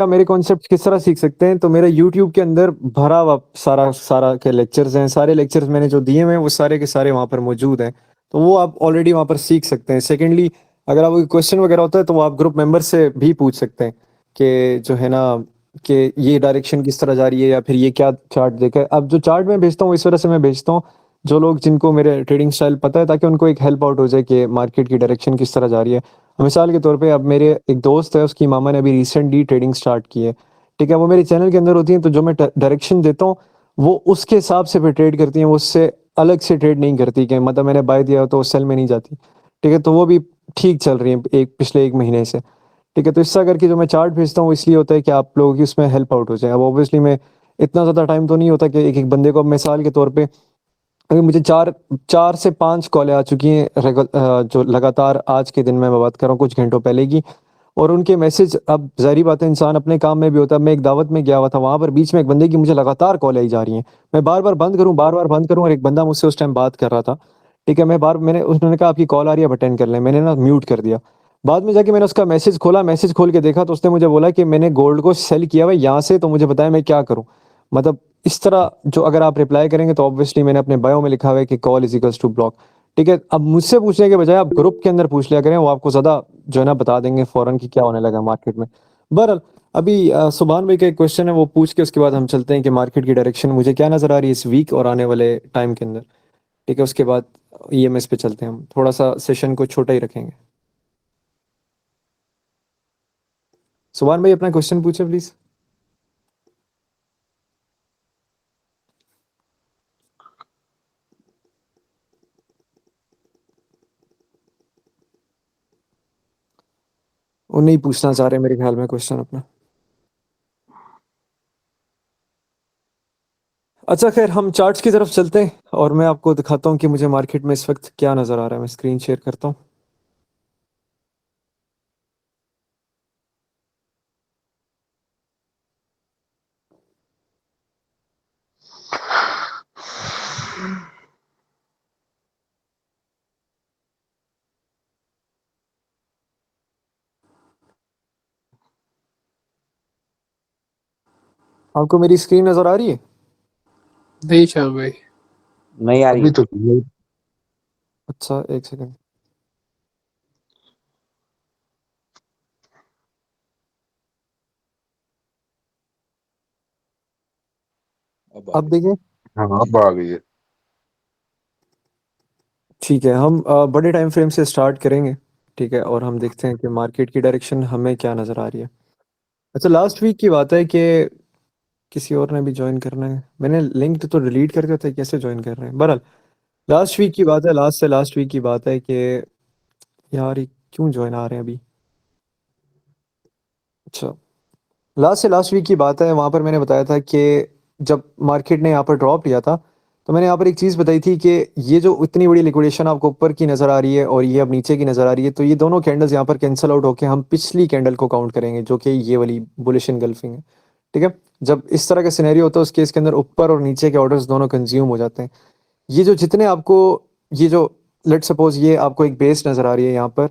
मेरे कॉन्सेप्ट किस तरह सीख सकते हैं, तो मेरा यूट्यूब के अंदर भरा हुआ सारा सारा के लेक्चर्स हैं, सारे लेक्चर्स मैंने जो दिए हुए हैं वो सारे के सारे वहाँ पर मौजूद हैं, तो वो आप ऑलरेडी वहाँ पर सीख सकते हैं। सेकेंडली, अगर आपको क्वेश्चन वगैरह होता है तो वो आप ग्रुप मेंबर से भी पूछ सकते हैं कि जो है ना, कि ये डायरेक्शन किस तरह जा रही है, या फिर ये क्या चार्ट देखा है। अब जो चार्ट मैं भेजता हूँ इस वजह से मैं भेजता हूँ, जो लोग जिनको मेरे ट्रेडिंग स्टाइल पता है, ताकि उनको एक हेल्प आउट हो जाए कि मार्केट की डायरेक्शन किस तरह जा रही है। मिसाल के तौर पे अब मेरे एक दोस्त है, उसकी मामा ने अभी रिसेंटली ट्रेडिंग स्टार्ट की है, ठीक है, वो मेरे चैनल के अंदर होती हैं, तो जो मैं डायरेक्शन देता हूँ वो उसके हिसाब से फिर ट्रेड करती हैं, वो उससे अलग से ट्रेड नहीं करती कि मतलब मैंने बाय दिया हो तो सेल में नहीं जाती, ठीक है। तो वो भी ठीक चल रही है एक पिछले एक महीने से, ठीक है। तो इससे करके जो मैं चार्ट भेजता हूँ इसलिए होता है कि आप लोगों की उसमें हेल्प आउट हो जाए। अब ऑब्वियसली मैं इतना ज़्यादा टाइम तो नहीं होता कि एक एक बंदे को, अब मिसाल के तौर पे अभी मुझे चार चार से पांच कॉलें आ चुकी हैं जो लगातार आज के दिन में मैं बात कर रहा हूँ कुछ घंटों पहले की, और उनके मैसेज, अब जाहिर बात है इंसान अपने काम में भी होता है। मैं एक दावत में गया हुआ था, वहां पर बीच में एक बंदे की मुझे लगातार कॉल आई जा रही है, मैं बार बार बंद करूं, बार बार बंद करूं, और एक बंदा मुझसे उस टाइम बात कर रहा था, ठीक है। मैंने उन्होंने कहा आपकी कॉल आ रही है, अटेंड कर लें, मैंने ना म्यूट कर दिया। बाद में जाके मैंने उसका मैसेज खोला, मैसेज खोल के देखा तो उसने मुझे बोला कि मैंने गोल्ड को सेल किया हुआ है यहाँ से, तो मुझे बताया मैं क्या करूं। मतलब इस तरह जो अगर आप रिप्लाई करेंगे तो ऑब्वियसली मैंने अपने बायो में लिखा हुआ है कि call is equals to block, ठीक है। अब मुझसे पूछने के बजाय आप ग्रुप के अंदर पूछ लिया करें, वो आपको ज़्यादा जो है ना बता देंगे फौरन कि क्या होने लगा मार्केट में। बहरहाल, अभी सुभान भाई का एक क्वेश्चन है, वो पूछ के उसके बाद हम चलते हैं कि मार्केट की डायरेक्शन मुझे क्या नज़र आ रही है इस वीक और आने वाले टाइम के अंदर, ठीक है। उसके बाद ईएमएस पे चलते हैं, हम थोड़ा सा सेशन को छोटा ही रखेंगे। सुभान भाई अपना क्वेश्चन पूछे प्लीज़। वो नहीं पूछना चाह रहे मेरे ख्याल में क्वेश्चन अपना। अच्छा खैर, हम चार्ट्स की तरफ चलते हैं और मैं आपको दिखाता हूँ कि मुझे मार्केट में इस वक्त क्या नज़र आ रहा है। मैं स्क्रीन शेयर करता हूँ। आपको मेरी स्क्रीन नज़र आ रही है? नहीं श्याम भाई। नहीं आ रही अभी है। तो नहीं। अच्छा एक सेकंड, अब आ अब गई। देखें। हाँ अब आ गई है। ठीक है, हम बड़े टाइम फ्रेम से स्टार्ट करेंगे, ठीक है, और हम देखते हैं कि मार्केट की डायरेक्शन हमें क्या नज़र आ रही है। अच्छा, लास्ट वीक की बात है कि किसी और ने भी ज्वाइन करना है, मैंने लिंक तो डिलीट कर दिया था, कैसे ज्वाइन कर रहे हैं। बहरहाल, लास्ट वीक की बात है, लास्ट से लास्ट वीक की बात है कि यार ये क्यों ज्वाइन आ रहे हैं अभी। अच्छा, लास्ट से लास्ट वीक की बात है, वहाँ पर मैंने बताया था कि जब मार्केट ने यहाँ पर ड्रॉप लिया था, तो मैंने यहाँ पर एक चीज़ बताई थी कि ये जो इतनी बड़ी लिक्विडेशन आपको ऊपर की नज़र आ रही है और ये अब नीचे की नज़र आ रही है, तो ये दोनों कैंडल्स यहाँ पर कैंसिल आउट होकर हम पिछली कैंडल को काउंट करेंगे, जो कि ये वाली बुलिश इनगल्फिंग है, ठीक है। जब इस तरह का सिनेरियो होता है उस केस के अंदर ऊपर और नीचे के ऑर्डर्स दोनों कंज्यूम हो जाते हैं। ये जो जितने आपको, ये जो, लेट सपोज ये आपको एक बेस नज़र आ रही है यहाँ पर,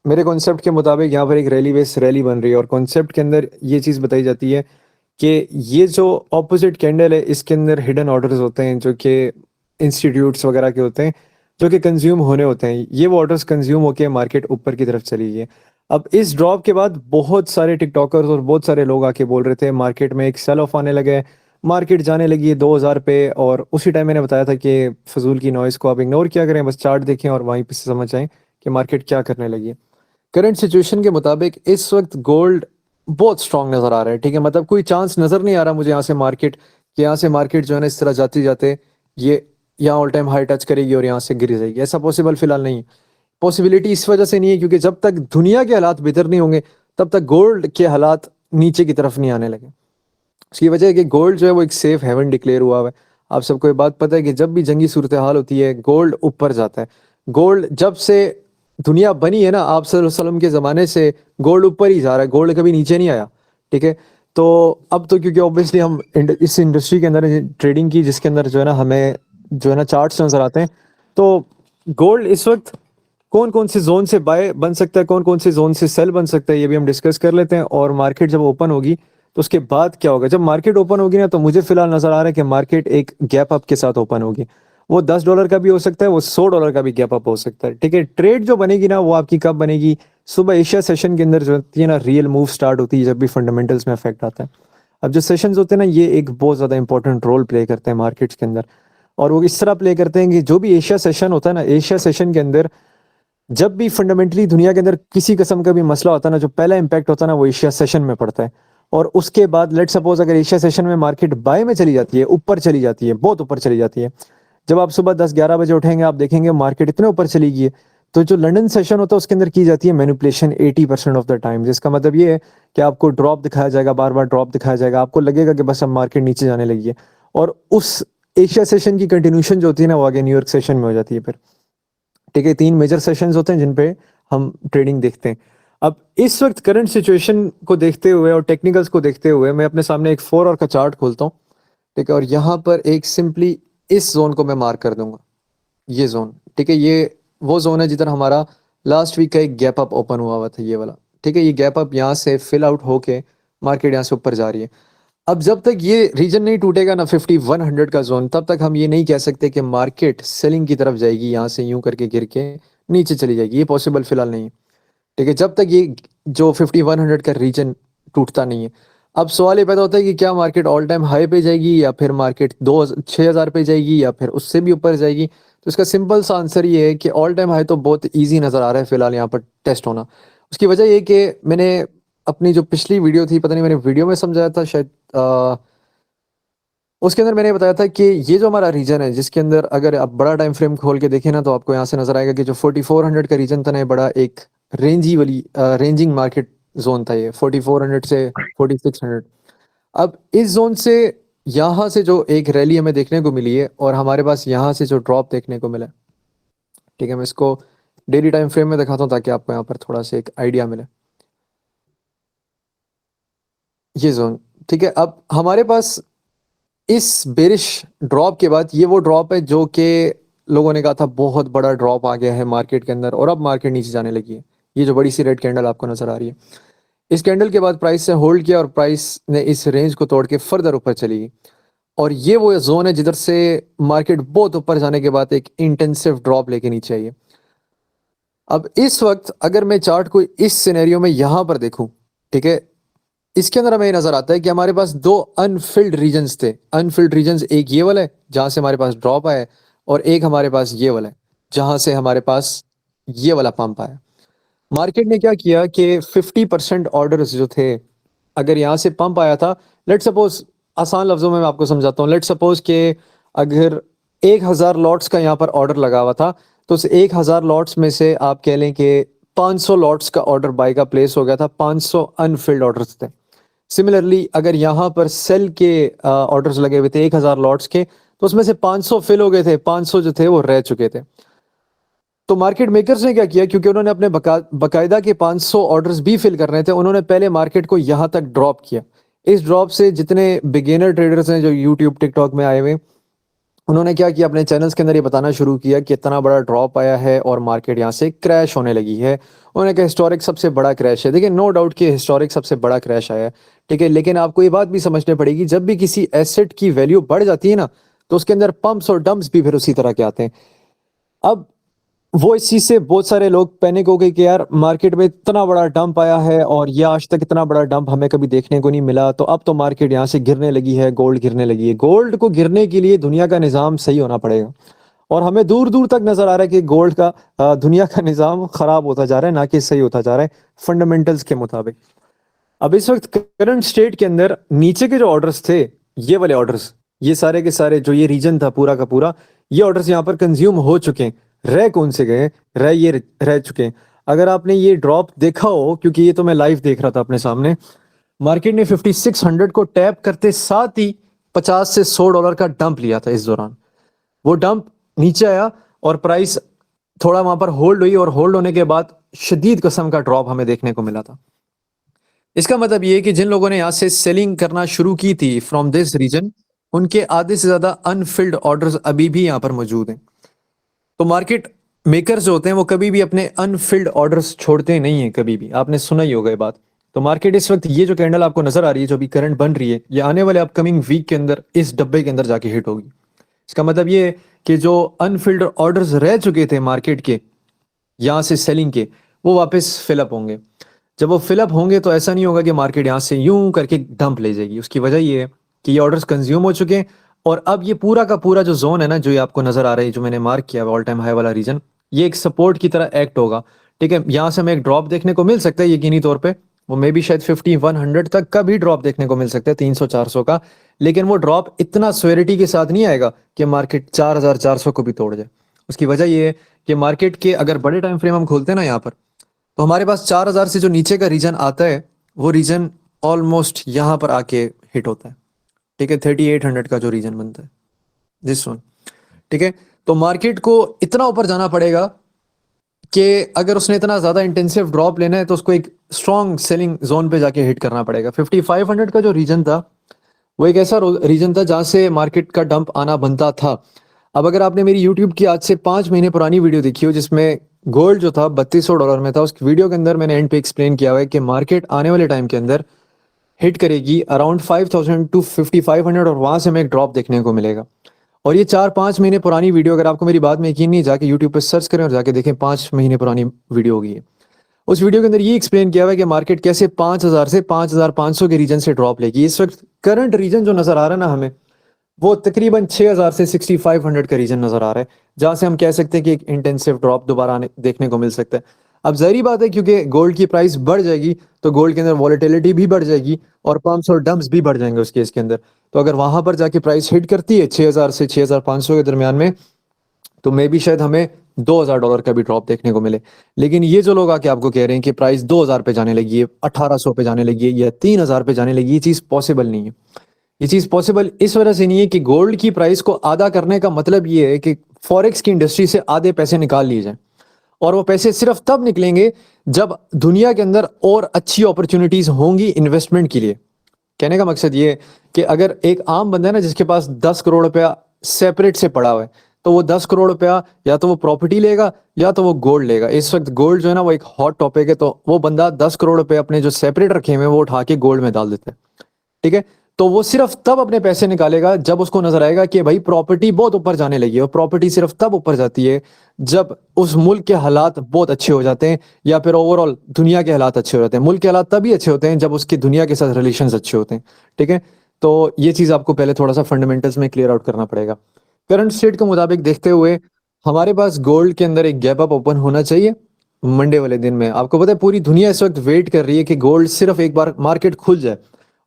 मेरे कॉन्सेप्ट के मुताबिक यहाँ पर एक रैली बेस रैली बन रही है, और कॉन्सेप्ट के अंदर ये चीज़ बताई जाती है कि ये जो ऑपोजिट कैंडल है इसके अंदर हिडन ऑर्डर्स होते हैं, जो कि इंस्टीट्यूट्स वगैरह के होते हैं, जो कि कंज्यूम होने होते हैं। ये वो ऑर्डर्स कंज्यूम होके मार्केट ऊपर की तरफ चली गई है। अब इस ड्रॉप के बाद बहुत सारे टिकटॉकर्स और बहुत सारे लोग आके बोल रहे थे मार्केट में एक सेल ऑफ आने लगे, मार्केट जाने लगी है 2000 पे, और उसी टाइम मैंने बताया था कि फजूल की नॉइस को आप इग्नोर क्या करें, बस चार्ट देखें और वहीं पे से समझ आए कि मार्केट क्या करने लगी है। करंट सिचुएशन के मुताबिक इस वक्त गोल्ड बहुत स्ट्रांग नजर आ रहा है, ठीक है। मतलब कोई चांस नजर नहीं आ रहा मुझे यहाँ से मार्केट, कि यहाँ से मार्केट जो है ना इस तरह जाते जाते ये यहाँ ऑल टाइम हाई टच करेगी और यहाँ से गिर जाएगी, ऐसा पॉसिबल फिलहाल नहीं है। पॉसिबिलिटी इस वजह से नहीं है क्योंकि जब तक दुनिया के हालात बेहतर नहीं होंगे तब तक गोल्ड के हालात नीचे की तरफ नहीं आने लगे। उसकी वजह है कि गोल्ड जो है वो एक सेफ हेवन डिक्लेयर हुआ हुआ है। आप सबको ये बात पता है कि जब भी जंगी सूरत हाल होती है गोल्ड ऊपर जाता है। गोल्ड जब से दुनिया बनी है ना, आप सल्लल्लाहु अलैहि वसल्लम के ज़माने से गोल्ड ऊपर ही जा रहा है, गोल्ड कभी नीचे नहीं आया, ठीक है। तो अब तो क्योंकि ऑब्वियसली हम इस इंडस्ट्री के अंदर ट्रेडिंग की, जिसके अंदर जो है ना हमें जो है ना चार्ट्स नज़र आते हैं, तो गोल्ड इस वक्त कौन कौन से जोन से बाय बन सकता है, कौन कौन से जोन से सेल बन सकता है, ये भी हम डिस्कस कर लेते हैं। और मार्केट जब ओपन होगी तो उसके बाद क्या होगा, जब मार्केट ओपन होगी ना, तो मुझे फिलहाल नजर आ रहा है कि मार्केट एक गैप अप के साथ ओपन होगी। वो $10 का भी हो सकता है, वो $100 का भी गैप अप हो सकता है। ठीक है, ट्रेड जो बनेगी ना वो आपकी कब बनेगी, सुबह एशिया सेशन के अंदर जो होती है ना रियल मूव स्टार्ट होती है, जब भी फंडामेंटल्स में इफेक्ट आता है। अब जो सेशंस होते हैं ना ये एक बहुत ज़्यादा इंपॉर्टेंट रोल प्ले करते हैं मार्केट्स के अंदर। और वो इस तरह प्ले करते हैं कि जो भी एशिया सेशन होता है ना, एशिया सेशन के अंदर जब भी फंडामेंटली दुनिया के अंदर किसी किस्म का भी मसला होता है ना, जो पहला इंपैक्ट होता है ना वो एशिया सेशन में पड़ता है। और उसके बाद लेट सपोज अगर एशिया सेशन में मार्केट बाय में चली जाती है, ऊपर चली जाती है, बहुत ऊपर चली जाती है, जब आप सुबह 10-11 बजे उठेंगे आप देखेंगे मार्केट इतने ऊपर चली गई है, तो जो लंदन सेशन होता है उसके अंदर की जाती है मैनिपुलेशन 80% ऑफ द टाइम। जिसका मतलब ये है कि आपको ड्रॉप दिखाया जाएगा, बार बार ड्रॉप दिखाया जाएगा, आपको लगेगा कि बस अब मार्केट नीचे जाने लगी है, और उस एशिया सेशन की कंटिन्यूशन जो होती है ना वो आगे न्यूयॉर्क सेशन में हो जाती है फिर। ठीक है, 3 मेजर सेशंस होते हैं जिन पे हम ट्रेडिंग देखते हैं। अब इस वक्त करंट सिचुएशन को देखते हुए और टेक्निकल्स को देखते हुए मैं अपने सामने एक 4 आवर का चार्ट खोलता हूँ। ठीक है, और यहाँ पर एक सिंपली इस जोन को मैं मार्क कर दूंगा, ये जोन। ठीक है, ये वो जोन है जिधर हमारा लास्ट वीक का एक गैप अप ओपन हुआ था, ये वाला। ठीक है, ये गैप अप यहाँ से फिल आउट होके मार्केट यहाँ से ऊपर जा रही है। अब जब तक ये रीजन नहीं टूटेगा ना 50-100 का जोन, तब तक हम ये नहीं कह सकते कि मार्केट सेलिंग की तरफ जाएगी, यहाँ से यूं करके गिर के नीचे चली जाएगी। ये पॉसिबल फिलहाल नहीं है। ठीक है, जब तक ये जो 50-100 का रीजन टूटता नहीं है। अब सवाल ये पैदा होता है कि क्या मार्केट ऑल टाइम हाई पे जाएगी, या फिर मार्केट 6,000 पे जाएगी, या फिर उससे भी ऊपर जाएगी। तो इसका सिंपल सा आंसर ये है कि ऑल टाइम हाई तो बहुत ईजी नज़र आ रहा है फिलहाल यहाँ पर टेस्ट होना। उसकी वजह ये कि मैंने अपनी जो पिछली वीडियो थी, पता नहीं मैंने वीडियो में समझाया था शायद, उसके अंदर मैंने बताया था कि ये जो हमारा रीजन है, जिसके अंदर अगर आप बड़ा टाइम फ्रेम खोल के देखें ना, तो आपको यहाँ से नजर आएगा कि जो 4400 का रीजन था ना, ये बड़ा एक रेंजिंग मार्केट जोन था ये, 4400 से 4600। अब इस जोन से यहाँ से जो एक रैली हमें देखने को मिली है, और हमारे पास यहाँ से जो ड्रॉप देखने को मिला है। ठीक है, मैं इसको डेली टाइम फ्रेम में दिखाता हूँ ताकि आपको यहाँ पर थोड़ा सा एक आइडिया मिले। ये जोन, ठीक है, अब हमारे पास इस बेरिश ड्रॉप के बाद ये वो ड्रॉप है जो कि लोगों ने कहा था बहुत बड़ा ड्रॉप आ गया है मार्केट के अंदर, और अब मार्केट नीचे जाने लगी है। ये जो बड़ी सी रेड कैंडल आपको नजर आ रही है, इस कैंडल के बाद प्राइस से होल्ड किया और प्राइस ने इस रेंज को तोड़ के फर्दर ऊपर चली गई। और ये वो जोन है जिधर से मार्केट बहुत ऊपर जाने के बाद एक इंटेंसिव ड्रॉप लेके नीचे आई है। अब इस वक्त अगर मैं चार्ट को इस सिनेरियो में यहां पर देखूं, ठीक है, इसके अंदर हमें नजर आता है कि हमारे पास दो अनफिल्ड रीजन्स थे। अनफिल्ड रीजन्स एक ये वाला है जहां से हमारे पास ड्रॉप आया है, और एक हमारे पास ये वाला है जहां से हमारे पास ये वाला पंप आया। मार्केट ने क्या किया कि 50% ऑर्डर्स जो थे, अगर यहाँ से पंप आया था, लेट सपोज, आसान लफ्जों में मैं आपको समझाता हूँ, लेट सपोज कि अगर 1,000 लॉट्स का यहाँ पर ऑर्डर लगा हुआ था, तो उस 1,000 लॉट्स में से आप कह लें कि 500 लॉट्स का ऑर्डर बाय का प्लेस हो गया था, 500 अनफिल्ड ऑर्डर्स थे। सिमिलरली अगर यहाँ पर सेल के ऑर्डर्स लगे हुए थे 1,000 लॉट्स के, तो उसमें से 500 फिल हो गए थे, 500 जो थे वो रह चुके थे। तो मार्केट मेकर्स ने क्या किया, क्योंकि उन्होंने अपने बकायदा के 500 ऑर्डर्स भी फिल करने थे, उन्होंने पहले मार्केट को यहां तक ड्रॉप किया। इस ड्रॉप से जितने बिगिनर ट्रेडर्स हैं जो यूट्यूब टिकटॉक में आए हुए, उन्होंने क्या किया, अपने चैनल्स के अंदर ये बताना शुरू किया कि इतना बड़ा ड्रॉप आया है और मार्केट यहाँ से क्रैश होने लगी है। उन्होंने कहा हिस्टोरिक सबसे बड़ा क्रैश है। देखिए, नो डाउट कि हिस्टोरिक सबसे बड़ा क्रैश आया है, ठीक है, लेकिन आपको ये बात भी समझनी पड़ेगी, जब भी किसी एसेट की वैल्यू बढ़ जाती है ना, तो उसके अंदर पंप्स और डंप्स भी फिर उसी तरह के आते हैं। अब वो इस चीज से बहुत सारे लोग पैनिक हो गए कि यार मार्केट में इतना बड़ा डंप आया है, और ये आज तक इतना बड़ा डंप हमें कभी देखने को नहीं मिला, तो अब तो मार्केट यहाँ से गिरने लगी है, गोल्ड गिरने लगी है। गोल्ड को गिरने के लिए दुनिया का निज़ाम सही होना पड़ेगा, और हमें दूर दूर तक नजर आ रहा है कि गोल्ड का दुनिया का निज़ाम खराब होता जा रहा है, ना कि सही होता जा रहा है फंडामेंटल्स के मुताबिक। अब इस वक्त करंट स्टेट के अंदर नीचे के जो ऑर्डर्स थे, ये वाले ऑर्डर्स, ये सारे के सारे जो ये रीजन था पूरा का पूरा, ये ऑर्डर्स यहाँ पर कंज्यूम हो चुके हैं। रह कौन से गए, ये रह चुके हैं। अगर आपने ये ड्रॉप देखा हो, क्योंकि ये तो मैं लाइव देख रहा था अपने सामने, मार्केट ने 5600 को टैप करते साथ ही $50 से $100 का डंप लिया था। इस दौरान वो डंप नीचे आया और प्राइस थोड़ा वहां पर होल्ड हुई, और होल्ड होने के बाद शदीद किस्म का ड्रॉप हमें देखने को मिला था। इसका मतलब ये है कि जिन लोगों ने यहाँ से सेलिंग करना शुरू की थी फ्रॉम दिस रीजन, उनके आधे से ज्यादा अनफिल्ड ऑर्डर्स अभी भी यहाँ पर मौजूद हैं। तो मार्केट मेकर्स जो होते हैं वो कभी भी अपने अनफिल्ड ऑर्डर्स छोड़ते नहीं है, कभी भी। आपने सुना ही होगा ये बात। तो मार्केट इस वक्त, ये जो कैंडल आपको नजर आ रही है जो अभी करंट बन रही है, ये आने वाले अपकमिंग वीक के अंदर इस डब्बे के अंदर जाके हिट होगी। इसका मतलब ये है कि जो अनफिल्ड ऑर्डर्स रह चुके थे मार्केट के यहाँ से सेलिंग के, वो वापस फिलअप होंगे। जब वो फिलअप होंगे तो ऐसा नहीं होगा कि मार्केट यहाँ से यूं करके डंप ले जाएगी। उसकी वजह ये है कि ये ऑर्डर्स कंज्यूम हो चुके हैं, और अब ये पूरा का पूरा जो जोन है ना, जो ये आपको नजर आ रहा है, जो मैंने मार्क किया ऑल टाइम हाई वाला रीजन, ये एक सपोर्ट की तरह एक्ट होगा। ठीक है, यहाँ से हमें एक ड्रॉप देखने को मिल सकता है यकीनी तौर पे। वो मे भी शायद 50-100 तक का भी ड्रॉप देखने को मिल सकता है, 300-400 का। लेकिन वो ड्रॉप इतना स्वेरिटी के साथ नहीं आएगा कि मार्केट 4400 को भी तोड़ जाए। उसकी वजह ये है कि मार्केट के अगर बड़े टाइम फ्रेम हम खोलते हैं ना यहाँ पर, तो हमारे पास 4000 से जो नीचे का रीजन आता है, वो रीजन ऑलमोस्ट यहाँ पर आके हिट होता है। ठीक है, 3800 का जो रीजन बनता है, दिस वन। ठीक है, तो मार्केट को इतना ऊपर जाना पड़ेगा कि अगर उसने इतना ज्यादा इंटेंसिव ड्रॉप लेना है तो उसको एक स्ट्रॉन्ग सेलिंग जोन पे जाके हिट करना पड़ेगा। 5500 का जो रीजन था, वो एक ऐसा रीजन था जहां से मार्केट का डंप आना बनता था। अब अगर आपने मेरी यूट्यूब की आज से 5 महीने पुरानी वीडियो देखी हो, जिसमें गोल्ड जो था $3200 में था, उस वीडियो के अंदर मैंने एंड पे एक्सप्लेन किया हुआ है कि मार्केट आने वाले टाइम के अंदर हिट करेगी अराउंड 5000 टू 5500, और वहां से हमें एक ड्रॉप देखने को मिलेगा। और ये 4-5 महीने पुरानी वीडियो, अगर आपको मेरी बात में यकीन नहीं, जाके यूट्यूब पे सर्च करें और जाके देखें, 5 महीने पुरानी वीडियो होगी ये। उस वीडियो के अंदर ये एक्सप्लेन किया हुआ है कि मार्केट कैसे 5000 से 5500 के रीजन से ड्रॉप लेगी। इस वक्त करंट रीजन जो नजर आ रहा है ना हमें, वो तकरीबन 6000 से 6500 का रीजन नजर आ रहा है, जहां से हम कह सकते हैं कि एक इंटेंसिव ड्रॉप दोबारा आने देखने को मिल सकता है। अब जाहिर बात है, क्योंकि गोल्ड की प्राइस बढ़ जाएगी तो गोल्ड के अंदर वॉलेटिलिटी भी बढ़ जाएगी और पंप्स और डंप्स भी बढ़ जाएंगे उस केस के अंदर। तो अगर वहां पर जाके प्राइस हिट करती है 6000 से 6500 के दरमियान में, तो मे भी शायद हमें $2000 का भी ड्रॉप देखने को मिले। लेकिन ये जो लोग आके आपको कह रहे हैं कि प्राइस 2000 पे जाने लगी है, 1800 पे जाने लगी है, या 3000 पे जाने लगी, ये चीज पॉसिबल नहीं है। ये चीज पॉसिबल इस वजह से नहीं है कि गोल्ड की प्राइस को आधा करने का मतलब ये है कि फॉरेक्स की इंडस्ट्री से आधे पैसे निकाल लिए जाएं, और वो पैसे सिर्फ तब निकलेंगे जब दुनिया के अंदर और अच्छी अपॉर्चुनिटीज होंगी इन्वेस्टमेंट के लिए। कहने का मकसद ये है कि अगर एक आम बंदा है ना, जिसके पास 10 करोड़ रुपया सेपरेट से पड़ा हुआ है, तो वो 10 करोड़ रुपया या तो वो प्रॉपर्टी लेगा या तो वो गोल्ड लेगा। इस वक्त गोल्ड जो है ना, वो एक हॉट टॉपिक है। तो वो बंदा 10 करोड़ रुपए अपने जो सेपरेट रखे हुए हैं वो उठा के गोल्ड में डाल देता है। ठीक है, तो वो सिर्फ तब अपने पैसे निकालेगा जब उसको नजर आएगा कि भाई प्रॉपर्टी बहुत ऊपर जाने लगी है। और प्रॉपर्टी सिर्फ तब ऊपर जाती है जब उस मुल्क के हालात बहुत अच्छे हो जाते हैं, या फिर ओवरऑल दुनिया के हालात अच्छे हो जाते हैं। मुल्क के हालात तभी अच्छे होते हैं जब उसकी दुनिया के साथ रिलेशंस अच्छे होते हैं। ठीक है, तो ये चीज आपको पहले थोड़ा सा फंडामेंटल्स में क्लियर आउट करना पड़ेगा। करंट स्टेट के मुताबिक देखते हुए हमारे पास गोल्ड के अंदर एक गैप अप ओपन होना चाहिए मंडे वाले दिन में। आपको पता है पूरी दुनिया इस वक्त वेट कर रही है कि गोल्ड सिर्फ एक बार मार्केट खुल जाए।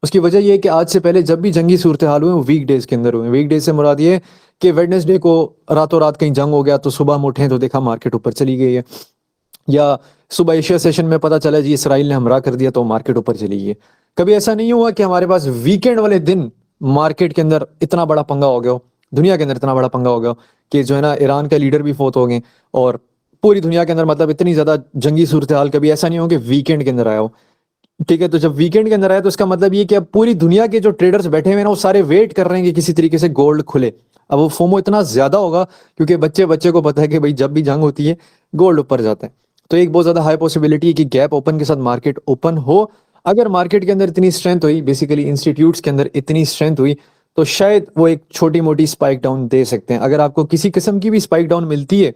उसकी वजह यह है कि आज से पहले जब भी जंगी सूरत हाल हुए, वीक डेज के अंदर हुए। वीक डेज से मुराद ये है कि वेडनेसडे को रातों रात कहीं जंग हो गया तो सुबह हम उठे तो देखा मार्केट ऊपर चली गई है, या सुबह एशिया सेशन में पता चला जी इसराइल ने हमला कर दिया तो मार्केट ऊपर चली गई है। कभी ऐसा नहीं हुआ कि हमारे पास वीकेंड वाले दिन मार्केट के अंदर इतना बड़ा पंगा हो गया हो, दुनिया के अंदर इतना बड़ा पंगा हो गया हो कि जो है ना, ईरान का लीडर भी फोत हो गए, और पूरी दुनिया के अंदर मतलब इतनी ज्यादा जंगी सूरत हाल कभी ऐसा नहीं हो कि वीकेंड के अंदर आया हो। ठीक है, तो जब वीकेंड के अंदर आया तो इसका मतलब ये कि अब पूरी दुनिया के जो ट्रेडर्स बैठे हुए हैं ना, वो सारे वेट कर रहे हैं कि किसी तरीके से गोल्ड खुले। अब वो फोमो इतना ज्यादा होगा क्योंकि बच्चे बच्चे को पता है कि भाई जब भी जंग होती है गोल्ड ऊपर जाता है। तो एक बहुत ज्यादा हाई पॉसिबिलिटी है कि गैप ओपन के साथ मार्केट ओपन हो। अगर मार्केट के अंदर इतनी स्ट्रेंथ हुई, बेसिकली इंस्टीट्यूट्स के अंदर इतनी स्ट्रेंथ हुई, तो शायद वो एक छोटी मोटी स्पाइक डाउन दे सकते हैं। अगर आपको किसी किस्म की भी स्पाइक डाउन मिलती है,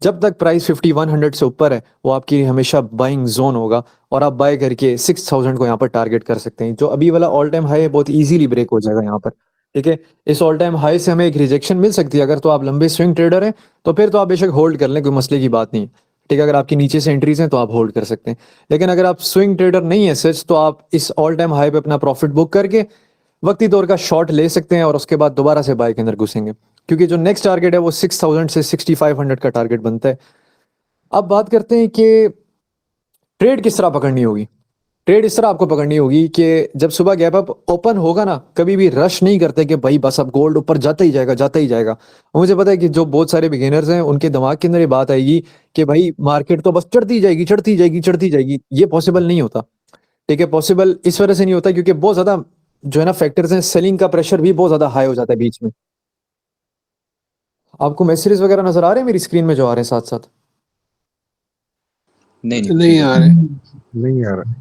जब तक प्राइस 5100 से ऊपर है, वो आपकी हमेशा बाइंग जोन होगा, और आप बाय करके 6000 को यहाँ पर टारगेट कर सकते हैं। जो अभी वाला ऑल टाइम हाई है बहुत इजीली ब्रेक हो जाएगा यहाँ पर। ठीक है, इस ऑल टाइम हाई से हमें एक रिजेक्शन मिल सकती है। अगर तो आप लंबे स्विंग ट्रेडर हैं तो फिर तो आप बेशक होल्ड कर लें, कोई मसले की बात नहीं है। ठीक है, अगर आपकी नीचे से एंट्रीज हैं तो आप होल्ड कर सकते हैं। लेकिन अगर आप स्विंग ट्रेडर नहीं है सच, तो आप इस ऑल टाइम हाई पे अपना प्रॉफिट बुक करके वक्ती तौर का शॉर्ट ले सकते हैं, और उसके बाद दोबारा से बाय के अंदर घुसेंगे, क्योंकि जो नेक्स्ट टारगेट है वो 6000 से 6500 का टारगेट बनता है। अब बात करते हैं कि ट्रेड किस तरह पकड़नी होगी। ट्रेड इस तरह आपको पकड़नी होगी कि जब सुबह गैप अप ओपन होगा ना, कभी भी रश नहीं करते कि भाई बस अब गोल्ड ऊपर जाता ही जाएगा जाता ही जाएगा। और मुझे पता है कि जो बहुत सारे बिगिनर्स हैं उनके दिमाग के अंदर ये बात आएगी कि भाई मार्केट तो बस चढ़ती जाएगी चढ़ती जाएगी चढ़ती जाएगी। ये पॉसिबल नहीं होता। ठीक है, पॉसिबल इस वजह से नहीं होता क्योंकि बहुत ज्यादा जो है ना फैक्टर्स हैं, सेलिंग का प्रेशर भी बहुत ज्यादा हाई हो जाता है बीच में। आपको मैसेजेस वगैरह नजर आ रहे हैं मेरी स्क्रीन में जो आ रहे हैं साथ साथ? नहीं नहीं नहीं आ रहे। नहीं आ रहा।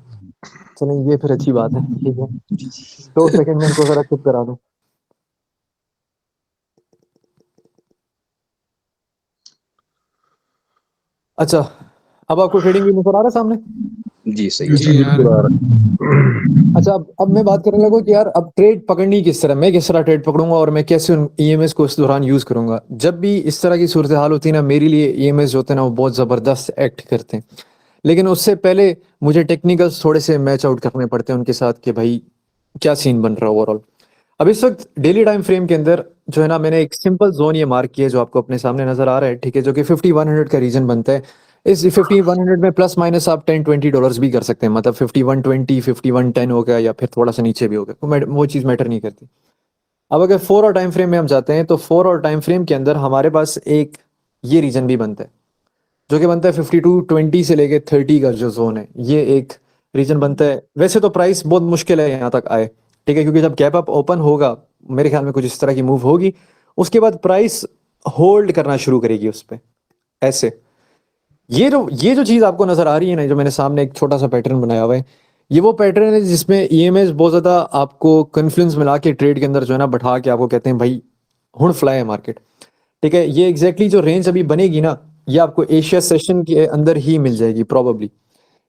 चलें, ये फिर अच्छी बात है, ठीक है। तो सेकंड में इनको जरा चुप करा दो। अच्छा, अब आपको ट्रेडिंग भी नजर आ रहा है सामने? जी सही है जी सर। यार, बिल्कुल आ रहा। अच्छा, अब मैं बात करने लगा कि यार अब ट्रेड पकड़नी किस तरह, मैं किस तरह ट्रेड पकड़ूंगा और मैं कैसे उन ईएमएस को इस दौरान यूज करूंगा। जब भी इस तरह की सूरत हाल होती है ना, मेरे लिए ईएमएस जो होते हैं ना वो बहुत जबरदस्त एक्ट करते हैं। लेकिन उससे पहले मुझे टेक्निकल्स थोड़े से मैच आउट करने पड़ते हैं उनके साथ कि भाई क्या सीन बन रहा है ओवरऑल। अब इस वक्त डेली टाइम फ्रेम के अंदर जो है ना, मैंने एक सिंपल जोन ये मार्क किया है जो आपको अपने सामने नजर आ रहा है, ठीक है, जो कि 50-100 का रीजन बनता है। इस 50-100 में प्लस माइनस आप $10-20 भी कर सकते हैं, मतलब 5120 5110 हो गया या फिर थोड़ा सा नीचे भी हो गया, वो चीज़ मैटर नहीं करती। अब अगर 4 और टाइम फ्रेम में हम जाते हैं तो 4 और टाइम फ्रेम के अंदर हमारे पास एक ये रीजन भी बनता है, जो कि बनता है 5220 से लेके 30 का जो जोन है, ये एक रीजन बनता है। वैसे तो प्राइस बहुत मुश्किल है यहाँ तक आए, ठीक है, क्योंकि जब गैप अप ओपन होगा मेरे ख्याल में कुछ इस तरह की मूव होगी, उसके बाद प्राइस होल्ड करना शुरू करेगी उस पे ऐसे। ये जो चीज आपको नजर आ रही है ना, जो मैंने सामने एक छोटा सा पैटर्न बनाया हुआ है, ये वो पैटर्न है जिसमें ईएमएस बहुत ज्यादा आपको कॉन्फ्लुएंस मिला के ट्रेड के अंदर जो है ना बैठा के आपको कहते हैं भाई हुण फ्लाई है मार्केट, ठीक है। ये एग्जैक्टली जो रेंज अभी बनेगी ना, ये आपको एशिया सेशन के अंदर ही मिल जाएगी प्रॉबली,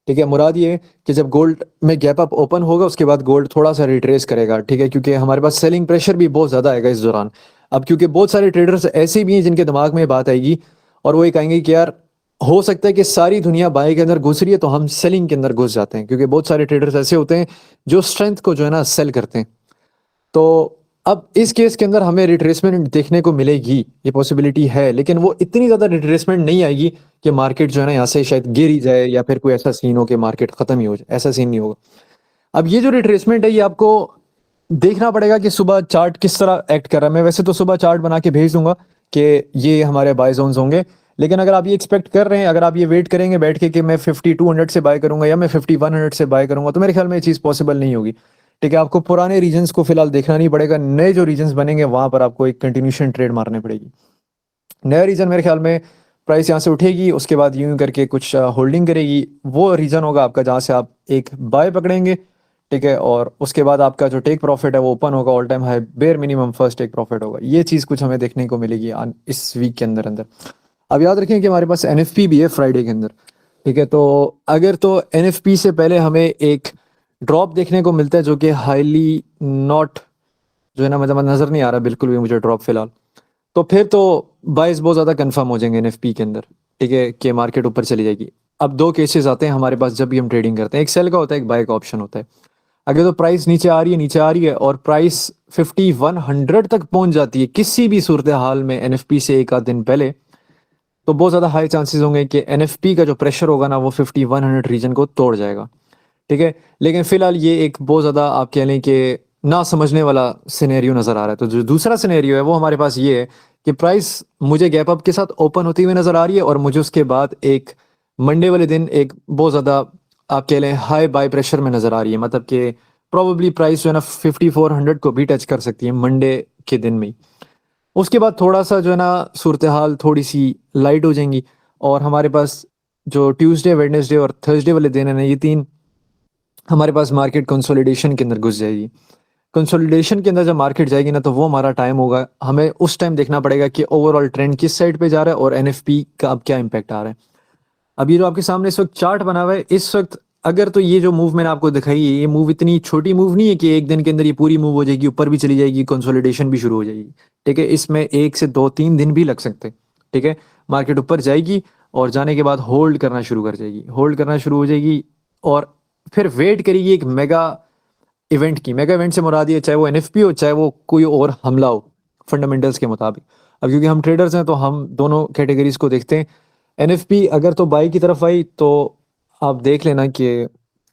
ठीक है। मुराद ये है कि जब गोल्ड में गैप अप ओपन होगा उसके बाद गोल्ड थोड़ा सा रिट्रेस करेगा, ठीक है, क्योंकि हमारे पास सेलिंग प्रेशर भी बहुत ज्यादा आएगा इस दौरान। अब क्योंकि बहुत सारे ट्रेडर्स ऐसे भी हैं जिनके दिमाग में ये बात आएगी और वो ये कहेंगे कि यार हो सकता है कि सारी दुनिया बाई के अंदर घुस रही है तो हम सेलिंग के अंदर घुस जाते हैं, क्योंकि बहुत सारे ट्रेडर्स ऐसे होते हैं जो स्ट्रेंथ को जो है ना सेल करते हैं। तो अब इस केस के अंदर हमें रिट्रेसमेंट देखने को मिलेगी, ये पॉसिबिलिटी है, लेकिन वो इतनी ज्यादा रिट्रेसमेंट नहीं आएगी कि मार्केट जो है ना यहाँ से शायद गिर ही जाए या फिर कोई ऐसा सीन हो कि मार्केट खत्म ही हो जाए, ऐसा सीन नहीं होगा। अब ये जो रिट्रेसमेंट है ये आपको देखना पड़ेगा कि सुबह चार्ट किस तरह एक्ट कर रहा है। मैं वैसे तो सुबह चार्ट बना के भेज दूंगा कि ये हमारे बाय जोन्स होंगे, लेकिन अगर आप ये एक्सपेक्ट कर रहे हैं, अगर आप ये वेट करेंगे बैठ के कि मैं 5200 से बाय करूंगा या मैं 5100 से बाय करूंगा, तो मेरे ख्याल में ये चीज़ पॉसिबल नहीं होगी, ठीक है। आपको पुराने रीजन्स को फिलहाल देखना नहीं पड़ेगा, नए जो रीजन्स बनेंगे वहां पर आपको एक कंटिन्यूशन ट्रेड मारनी पड़ेगी। नया रीजन मेरे ख्याल में प्राइस यहाँ से उठेगी, उसके बाद यूं करके कुछ होल्डिंग करेगी, वो रीजन होगा आपका जहाँ से आप एक बाय पकड़ेंगे, ठीक है, और उसके बाद आपका जो टेक प्रॉफिट है वो ओपन होगा all time high, bare minimum first take profit होगा। ये चीज़ कुछ हमें देखने को मिलेगी इस वीक के अंदर अंदर। अब याद रखें कि हमारे पास एनएफपी भी है फ्राइडे के अंदर, ठीक है। तो अगर तो एनएफपी से पहले हमें एक ड्रॉप देखने को मिलता है जो कि हाईली नॉट जो है ना, मतलब नजर नहीं आ रहा बिल्कुल भी मुझे ड्रॉप फिलहाल, तो फिर तो बाइस बहुत ज़्यादा कंफर्म हो जाएंगे एनएफपी के अंदर, ठीक है, कि मार्केट ऊपर चली जाएगी। अब दो केसेस आते हैं हमारे पास जब भी हम ट्रेडिंग करते हैं, एक सेल का होता है एक बाय का ऑप्शन होता है। अगर तो प्राइस नीचे आ रही है और प्राइस 5100 तक पहुंच जाती है किसी भी सूरत हाल में एनएफपी से एक आध दिन पहले, तो बहुत ज़्यादा हाई चांसेस होंगे कि एनएफपी का जो प्रेशर होगा ना वो 5100 रीजन को तोड़ जाएगा, ठीक है। लेकिन फिलहाल ये एक बहुत ज़्यादा आप कह लें कि ना समझने वाला सिनेरियो नज़र आ रहा है। तो जो दूसरा सिनेरियो है वो हमारे पास ये है कि प्राइस मुझे गैप अप के साथ ओपन होती हुई नज़र आ रही है और मुझे उसके बाद एक मंडे वाले दिन एक बहुत ज़्यादा आप कह लें हाई बाय प्रेशर में नज़र आ रही है, मतलब कि प्रोबेबली प्राइस जो है ना 5400 को भी टच कर सकती है मंडे के दिन में ही। उसके बाद थोड़ा सा जो है ना सूरत हाल थोड़ी सी लाइट हो जाएंगी और हमारे पास जो ट्यूसडे वेडनेसडे और थर्सडे वाले दिन है ना, ये तीन हमारे पास मार्केट कंसोलिडेशन के अंदर घुस जाएगी। कंसोलिडेशन के अंदर जब मार्केट जाएगी ना तो वो हमारा टाइम होगा, हमें उस टाइम देखना पड़ेगा कि ओवरऑल ट्रेंड किस साइड पे जा रहा है और एनएफपी का अब क्या इम्पैक्ट आ रहा है। अब ये जो आपके सामने इस वक्त चार्ट बना हुआ है, इस वक्त अगर तो ये जो मूव मैंने आपको दिखाई है ये मूव इतनी छोटी मूव नहीं है कि एक दिन के अंदर ये पूरी मूव हो जाएगी, ऊपर भी चली जाएगी, कंसोलिडेशन भी शुरू हो जाएगी, ठीक है। इसमें 1 से 2-3 दिन भी लग सकते हैं, ठीक है। मार्केट ऊपर जाएगी और जाने के बाद होल्ड करना शुरू कर जाएगी, होल्ड करना शुरू हो जाएगी और फिर वेट करेगी एक मेगा इवेंट की। मेगा इवेंट से मुराद ये चाहे वो एनएफपी हो चाहे वो कोई और हमला हो फंडामेंटल्स के मुताबिक। अब क्योंकि हम ट्रेडर्स हैं तो हम दोनों कैटेगरीज को देखते हैं। एनएफपी अगर तो बाई की तरफ आई तो आप देख लेना कि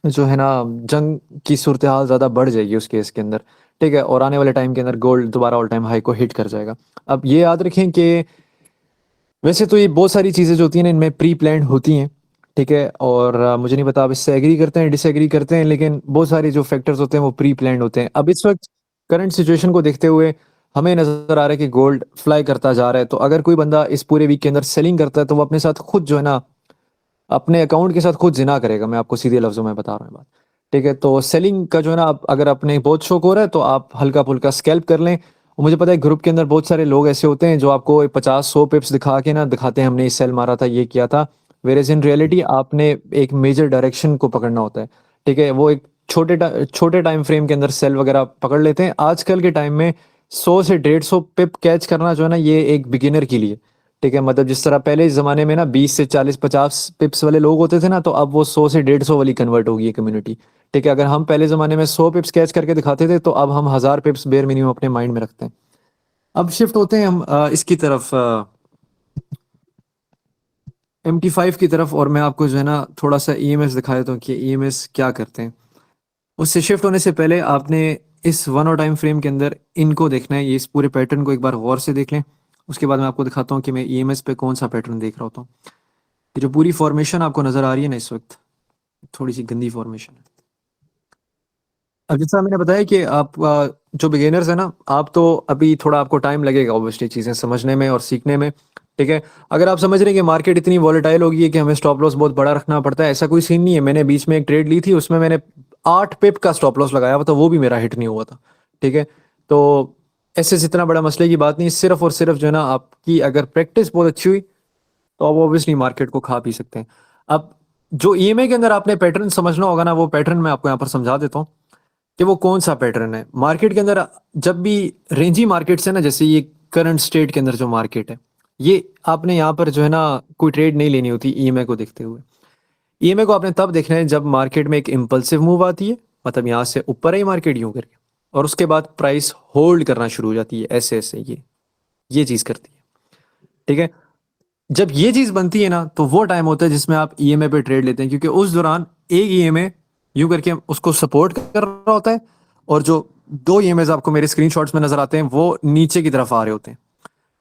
जो है ना जंग की सूरत हाल ज़्यादा बढ़ जाएगी उस केस के अंदर, ठीक है, और आने वाले टाइम के अंदर गोल्ड दोबारा ऑल टाइम हाई को हिट कर जाएगा। अब ये याद रखें कि वैसे तो ये बहुत सारी चीज़ें जो होती हैं ना इनमें प्री प्लान्ड होती हैं, ठीक है, और मुझे नहीं पता आप इससे एग्री करते हैं डिसएग्री करते हैं, लेकिन बहुत सारे जो फैक्टर्स होते हैं वो प्री प्लान्ड होते हैं। अब इस वक्त करंट सिचुएशन को देखते हुए हमें नज़र आ रहा है कि गोल्ड फ्लाई करता जा रहा है, तो अगर कोई बंदा इस पूरे वीक के अंदर सेलिंग करता है तो वो अपने साथ खुद जो है ना अपने अकाउंट के साथ खुद जिना करेगा, मैं आपको सीधे लफ्जों में बता रहा हूँ बात। ठीक है, तो सेलिंग का जो है ना, आप अगर अपने बहुत शौक हो रहा है तो आप हल्का फुल्का स्कैल्प कर लें। और मुझे पता है ग्रुप के अंदर बहुत सारे लोग ऐसे होते हैं जो आपको 50-100 पिप्स दिखा के ना दिखाते हैं हमने इस सेल मारा था, ये किया था। वेयर इन रियलिटी आपने एक मेजर डायरेक्शन को पकड़ना होता है। ठीक है, वो एक छोटे टाइम फ्रेम के अंदर सेल वगैरह पकड़ लेते हैं। आजकल के टाइम में 100 से 150 पिप कैच करना जो है ना, ये एक बिगिनर के लिए। ठीक है, मतलब जिस तरह पहले इस जमाने में ना 20 से 40 50 पिप्स वाले लोग होते थे ना, तो अब वो 100 से 150 वाली कन्वर्ट होगी ये कम्युनिटी। ठीक है, अगर हम पहले ज़माने में 100 पिप्स कैच करके दिखाते थे, तो अब हम 1000 पिप्स बेयर मिनिमम अपने माइंड में रखते हैं। अब शिफ्ट होते हैं हम इसकी तरफ, MT5 की तरफ, और मैं आपको जो है ना थोड़ा सा EMS दिखा देता हूँ कि EMS क्या करते हैं। उससे शिफ्ट होने से पहले आपने इस 1 और टाइम फ्रेम के अंदर इनको देखना है, ये इस पूरे पैटर्न को एक बार गौर से देख लें। उसके बाद मैं आपको दिखाता हूँ कि मैं EMS पे कौन सा पैटर्न देख रहा होता हूँ। ये जो पूरी फॉर्मेशन आपको नज़र आ रही है ना इस वक्त, थोड़ी सी गंदी फॉर्मेशन है। अब जैसा मैंने बताया कि आप जो बिगिनर्स है ना, आप तो अभी थोड़ा आपको टाइम लगेगा ऑब्वियसली चीज़ें समझने में और सीखने में। ठीक है, अगर आप समझ रहे हैं कि मार्केट इतनी वॉलेटाइल होगी है कि हमें स्टॉप लॉस बहुत बड़ा रखना पड़ता है, ऐसा कोई सीन नहीं है। मैंने बीच में एक ट्रेड ली थी, उसमें मैंने 8 पिप का स्टॉप लॉस लगाया हुआ था, वो भी मेरा हिट नहीं हुआ था। ठीक है, तो ऐसे से इतना बड़ा मसले की बात नहीं, सिर्फ और सिर्फ जो है ना आपकी अगर प्रैक्टिस बहुत अच्छी हुई तो आप ऑब्वियसली मार्केट को खा पी सकते हैं। अब जो EMA के अंदर आपने पैटर्न समझना होगा ना, वो पैटर्न मैं आपको यहाँ पर समझा देता हूँ कि वो कौन सा पैटर्न है। मार्केट के अंदर जब भी रेंजी मार्केट्स है ना, जैसे ये करंट स्टेट के अंदर जो मार्केट है, ये आपने यहाँ पर जो है ना कोई ट्रेड नहीं लेनी होती EMA को देखते हुए। EMA को आपने तब देखना है जब मार्केट में एक इम्पल्सिव मूव आती है, मतलब यहाँ से ऊपर आई मार्केट यूं करके, और उसके बाद प्राइस होल्ड करना शुरू हो जाती है, ऐसे ऐसे ये चीज करती है। ठीक है, जब ये चीज बनती है ना, तो वो टाइम होता है जिसमें आप EMA पे ट्रेड लेते हैं, क्योंकि उस दौरान एक EMA यूं करके उसको सपोर्ट कर रहा होता है, और जो 2 EMAs आपको मेरे स्क्रीनशॉट्स में नजर आते हैं वो नीचे की तरफ आ रहे होते हैं।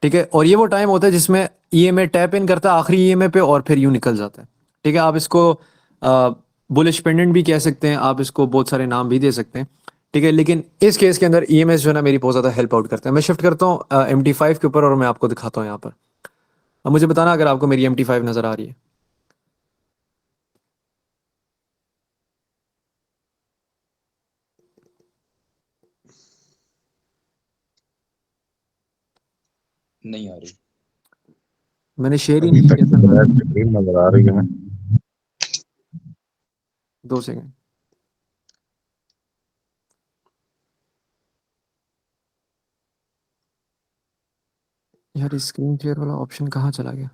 ठीक है, और ये वो टाइम होता है जिसमें EMA टैप इन करता है आखिरी EMA पे और फिर यूं निकल जाता है। ठीक है, आप इसको बुलिश पेंडेंट भी कह सकते हैं, आप इसको बहुत सारे नाम भी दे सकते हैं। ठीक है, लेकिन इस केस के अंदर EMS जो है ना मेरी बहुत ज्यादा हेल्प आउट करते हैं। मैं शिफ्ट करता हूँ MT5 के ऊपर और मैं आपको दिखाता हूँ यहाँ पर। अब मुझे बताना अगर आपको मेरी MT5 नजर आ रही है। नहीं आ रही। मैंने शेयर ही अभी नहीं तक किया तो था ब्लैक स्क्रीन नजर आ रही है। 2 सेकंड। यार स्क्रीन शेयर वाला ऑप्शन कहाँ चला गया?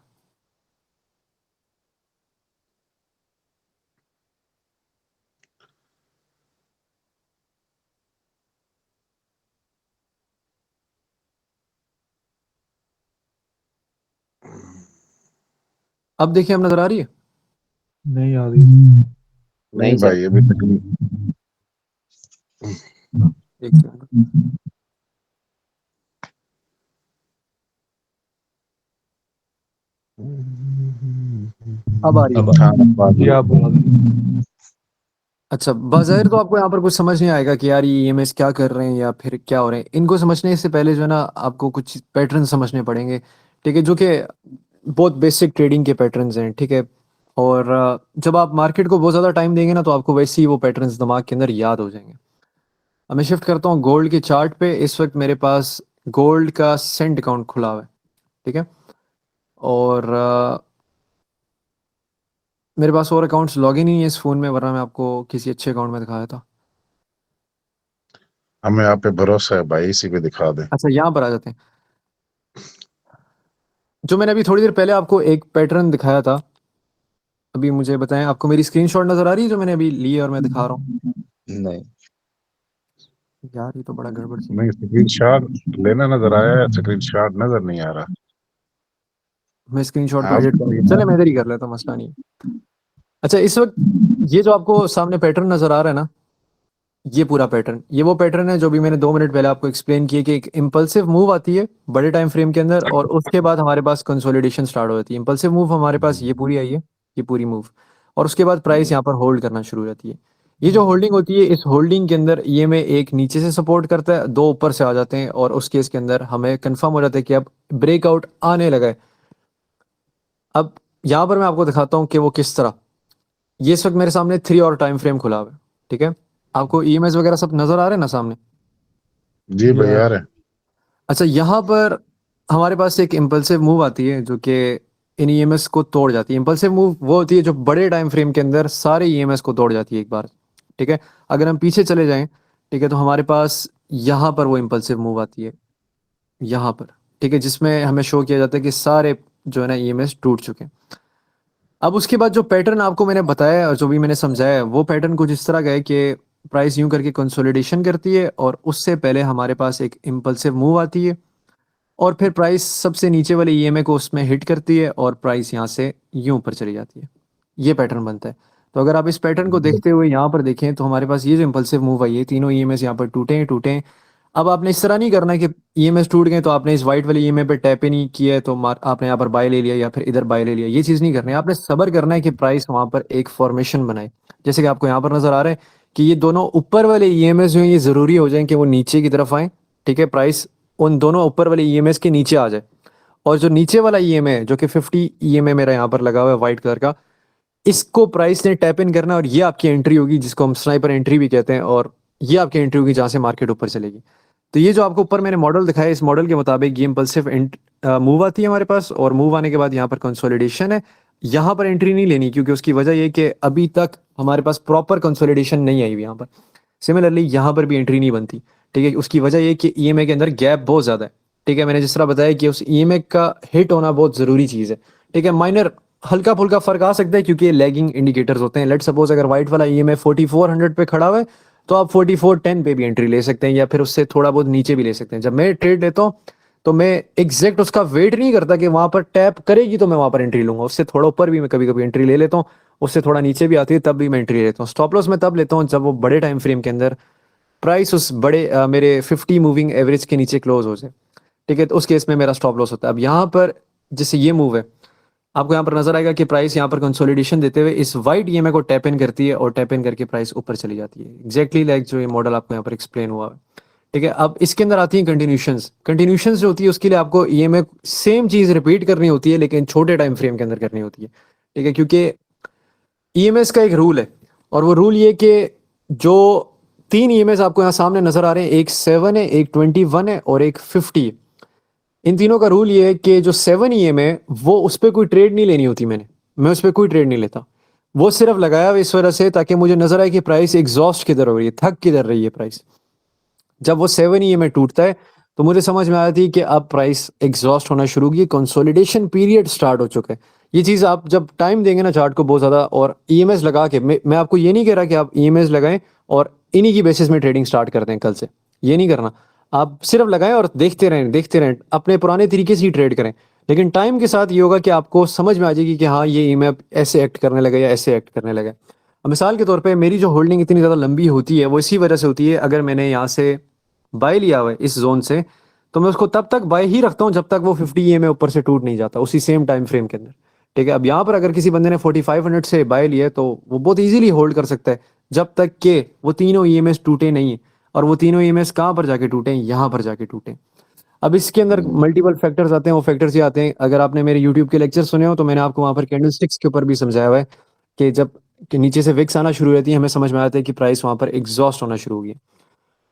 अब देखिए, अब नजर आ रही है? नहीं आ रही। नहीं नहीं भाई अभी तक नहीं। एक सेकंड। अब आ रही है? अब हाँ बाजी आप बना दी। अच्छा, बाज़ाहिर तो आपको यहाँ पर कुछ समझ नहीं आएगा कि यार ये EMS क्या कर रहे हैं या फिर क्या हो रहे हैं। इनको समझने से पहले जो है ना आपको कुछ पैटर्न समझने पड़ेंगे। ठीक है, जो कि बहुत बेसिक ट्रेडिंग के पैटर्न्स हैं। ठीक है, और जब आप मार्केट को बहुत ज़्यादा टाइम देंगे ना, तो आपको वैसे ही वो पैटर्न्स दिमाग के अंदर याद हो जाएंगे। अब मैं शिफ्ट करता हूँ गोल्ड के चार्ट पे। इस वक्त मेरे पास गोल्ड का सेंट अकाउंट खुला हुआ है। ठीक है, और मेरे पास और अकाउंट्स लॉगिन ही नहीं है इस फ़ोन में, वरना मैं आपको किसी अच्छे अकाउंट में दिखाया था। हमें आप पे भरोसा है भाई, इसी पे दिखा दे। अच्छा, यहाँ पर आ जाते हैं। जो मैंने अभी थोड़ी देर पहले आपको एक पैटर्न दिखाया था, अभी मुझे बताएं आपको मेरी स्क्रीनशॉट नज़र आ रही है जो मैंने अभी ली है और मैं दिखा रहा हूँ? नहीं। यार ये तो बड़ा गड़बड़ सी। नहीं स्क्रीन शॉट लेना नजर आया है, स्क्रीन शॉट नजर नहीं आ रहा। मैं स्क्रीनशॉट को आप एडिट करूँगा, चले मैं इधर ही कर लेता हूँ, मसला नहीं है। अच्छा, इस वक्त ये जो आपको सामने पैटर्न नज़र आ रहा है ना, ये पूरा पैटर्न, ये वो पैटर्न है जो भी मैंने 2 मिनट पहले आपको एक्सप्लेन किया कि एक इम्पल्सिव मूव आती है बड़े टाइम फ्रेम के अंदर, और उसके बाद हमारे पास कंसोलिडेशन स्टार्ट हो जाती है। इम्पल्सिव मूव हमारे पास ये पूरी आई है, ये पूरी मूव, और उसके बाद प्राइस यहाँ पर होल्ड करना शुरू हो जाती है। ये जो होल्डिंग होती है, इस होल्डिंग के अंदर ये में एक नीचे से सपोर्ट करता है, 2 ऊपर से आ जाते हैं, और उस केस के अंदर हमें कंफर्म हो जाता है कि अब ब्रेकआउट आने लगा है। अब यहाँ पर मैं आपको दिखाता हूँ कि वो किस तरह, ये इस वक्त मेरे सामने 3 और टाइम फ्रेम खुला हुआ है, ठीक है। आपको ईएमएस वगैरह सब नजर आ रहे हैं ना सामने? जी भाई यार है। अच्छा, यहाँ पर हमारे पास एक इम्पल्सिव मूव आती है जो कि इन ईएमएस को तोड़ जाती है। इम्पल्सिव मूव वो होती है जो बड़े टाइम फ्रेम के अंदर सारे ईएमएस को तोड़ जाती है एक बार, ठीक है। अगर हम पीछे चले जाएं, ठीक है, तो हमारे पास यहाँ पर वो इम्पल्सिव मूव आती है, यहाँ पर, ठीक है, जिसमें हमें शो किया जाता है कि सारे जो है ना ईएमएस टूट चुके हैं। अब उसके बाद जो पैटर्न आपको मैंने बताया और जो भी मैंने समझाया है, वो पैटर्न कुछ इस तरह का है कि प्राइस यूं करके कंसोलिडेशन करती है और उससे पहले हमारे पास एक इम्पल्सिव मूव आती है और फिर प्राइस सबसे नीचे वाले ईएमए को उसमें हिट करती है और प्राइस यहाँ से यूं ऊपर चली जाती है। ये पैटर्न बनता है। तो अगर आप इस पैटर्न को देखते हुए यहाँ पर देखें तो हमारे पास ये जो इम्पल्सिव मूव आई है, तीनों ईएमएस यहाँ पर टूटे हैं टूटे हैं। अब आपने इस तरह नहीं करना है कि ईएमएस टूट गए तो आपने इस वाइट वाले ईएमए पे टैप ही नहीं किया है तो आपने यहाँ पर बाय ले लिया या फिर इधर बाय ले लिया। ये चीज़ नहीं करनी है, आपने सब्र करना है कि प्राइस वहाँ पर एक फॉर्मेशन बनाए। जैसे कि आपको यहाँ पर नजर आ रहा है कि ये दोनों ऊपर वाले ईएमएस जो हैं ये जरूरी हो जाए कि वो नीचे की तरफ आए, ठीक है, प्राइस उन दोनों ऊपर वाले ईएमएस के नीचे आ जाए। और जो नीचे वाला ईएमए है जो कि 50 ईएमए मेरा यहाँ पर लगा हुआ है व्हाइट कलर का, इसको प्राइस ने टैप इन करना और ये आपकी एंट्री होगी जिसको हम स्नाइपर एंट्री भी कहते हैं, और ये आपकी एंट्री होगी जहाँ से मार्केट ऊपर चलेगी। तो ये जो आपको ऊपर मैंने मॉडल दिखाया, इस मॉडल के मुताबिक ये इम्पल्सिव मूव आती है हमारे पास और मूव आने के बाद यहाँ पर कंसोलिडेशन है। यहाँ पर एंट्री नहीं लेनी क्योंकि उसकी वजह ये कि अभी तक हमारे पास प्रॉपर कंसोलिडेशन नहीं आई हुई यहाँ पर। सिमिलरली यहाँ पर भी एंट्री नहीं बनती, ठीक है। उसकी वजह ये कि ईएमए के अंदर गैप बहुत ज़्यादा है, ठीक है। मैंने जिस तरह बताया कि उस ईएमए का हिट होना बहुत ज़रूरी चीज़ है, ठीक है। माइनर हल्का फुल्का फर्क आ सकता है क्योंकि ये लैगिंग इंडिकेटर्स होते हैं। लेट सपोज अगर व्हाइट वाला ईएमए 4400 पे खड़ा हुआ है तो आप 4410 पे भी एंट्री ले सकते हैं या फिर उससे थोड़ा बहुत नीचे भी ले सकते हैं। जब मैं ट्रेड लेता हूँ तो मैं एग्जैक्ट उसका वेट नहीं करता कि वहां पर टैप करेगी तो मैं वहां पर एंट्री लूंगा, उससे थोड़ा ऊपर भी मैं कभी कभी एंट्री ले लेता हूँ, उससे थोड़ा नीचे भी आती है तब भी मैं एंट्री लेता हूँ। स्टॉप लॉस मैं तब लेता हूँ जब वो बड़े टाइम फ्रेम के अंदर प्राइस उस बड़े मेरे 50 मूविंग एवरेज के नीचे क्लोज हो जाए, ठीक है, तो उस केस में मेरा स्टॉप लॉस होता है। अब यहाँ पर जैसे ये मूव है, आपको यहाँ पर नजर आएगा कि प्राइस यहाँ पर कंसोलिडेशन देते हुए इस वाइट ईएमए को टैप इन करती है और टैप इन करके प्राइस ऊपर चली जाती है, एग्जैक्टली लाइक जो ये मॉडल आपको यहाँ पर एक्सप्लेन हुआ है, ठीक है। अब इसके अंदर आती है कंटिन्यूशंस। कंटिन्यूशंस जो होती है उसके लिए आपको ईएमए सेम चीज रिपीट करनी होती है लेकिन छोटे टाइम फ्रेम के अंदर करनी होती है, ठीक है, क्योंकि ईएमएस का एक रूल है और वो रूल ये कि जो 3 ईएमएस आपको यहाँ सामने नजर आ रहे हैं, एक 7 है, एक 21 है और एक 50 है। इन तीनों का रूल ये है कि जो 7 ईएम है वो उस पर कोई ट्रेड नहीं लेनी होती, मैं उस पर कोई ट्रेड नहीं लेता। वो सिर्फ लगाया हुआ इस वजह से ताकि मुझे नजर आए कि प्राइस एग्जॉस्ट किधर हो रही है, थक किधर रही है प्राइस। जब वो 7 ईएम टूटता है तो मुझे समझ में आती है कि अब प्राइस एग्जॉस्ट होना शुरू की, कंसोलिडेशन पीरियड स्टार्ट हो चुका है। ये चीज आप जब टाइम देंगे ना चार्ट को बहुत ज्यादा और ईएमएस लगा के, मैं आपको ये नहीं कह रहा कि आप ईएमएस लगाएं और इन्हीं की बेसिस में ट्रेडिंग स्टार्ट कर दें कल से, ये नहीं करना। आप सिर्फ लगाएं और देखते रहें अपने पुराने तरीके से ही ट्रेड करें। लेकिन टाइम के साथ ये होगा कि आपको समझ में आ जाएगी कि हाँ ये ईएमए ऐसे एक्ट करने लगे या ऐसे एक्ट करने लगे। अब मिसाल के तौर पे मेरी जो होल्डिंग इतनी ज़्यादा लंबी होती है वो इसी वजह से होती है, अगर मैंने यहाँ से बाय लिया हुआ है इस जोन से तो मैं उसको तब तक बाय ही रखता हूँ जब तक वो 50 ईएमए ऊपर से टूट नहीं जाता उसी सेम टाइम फ्रेम के अंदर, ठीक है। अब यहाँ पर अगर किसी बंदे ने 4500 से बाय लिया है तो वो बहुत इजीली होल्ड कर सकता है जब तक कि वो तीनों ईएमएस टूटे नहीं है। और वो तीनों ईएमएस कहाँ पर जाके टूटे हैं, यहाँ पर जाके टूटे। अब इसके अंदर मल्टीपल फैक्टर्स आते हैं, वो फैक्टर्स ये आते हैं, अगर आपने मेरे यूट्यूब के लेक्चर सुने हो तो मैंने आपको वहाँ पर कैंडल स्टिक्स के ऊपर भी समझाया हुआ है कि जब कि नीचे से विक्स आना शुरू रहती है हमें समझ में आता है कि प्राइस वहाँ पर एग्जॉस्ट होना शुरू हो गई।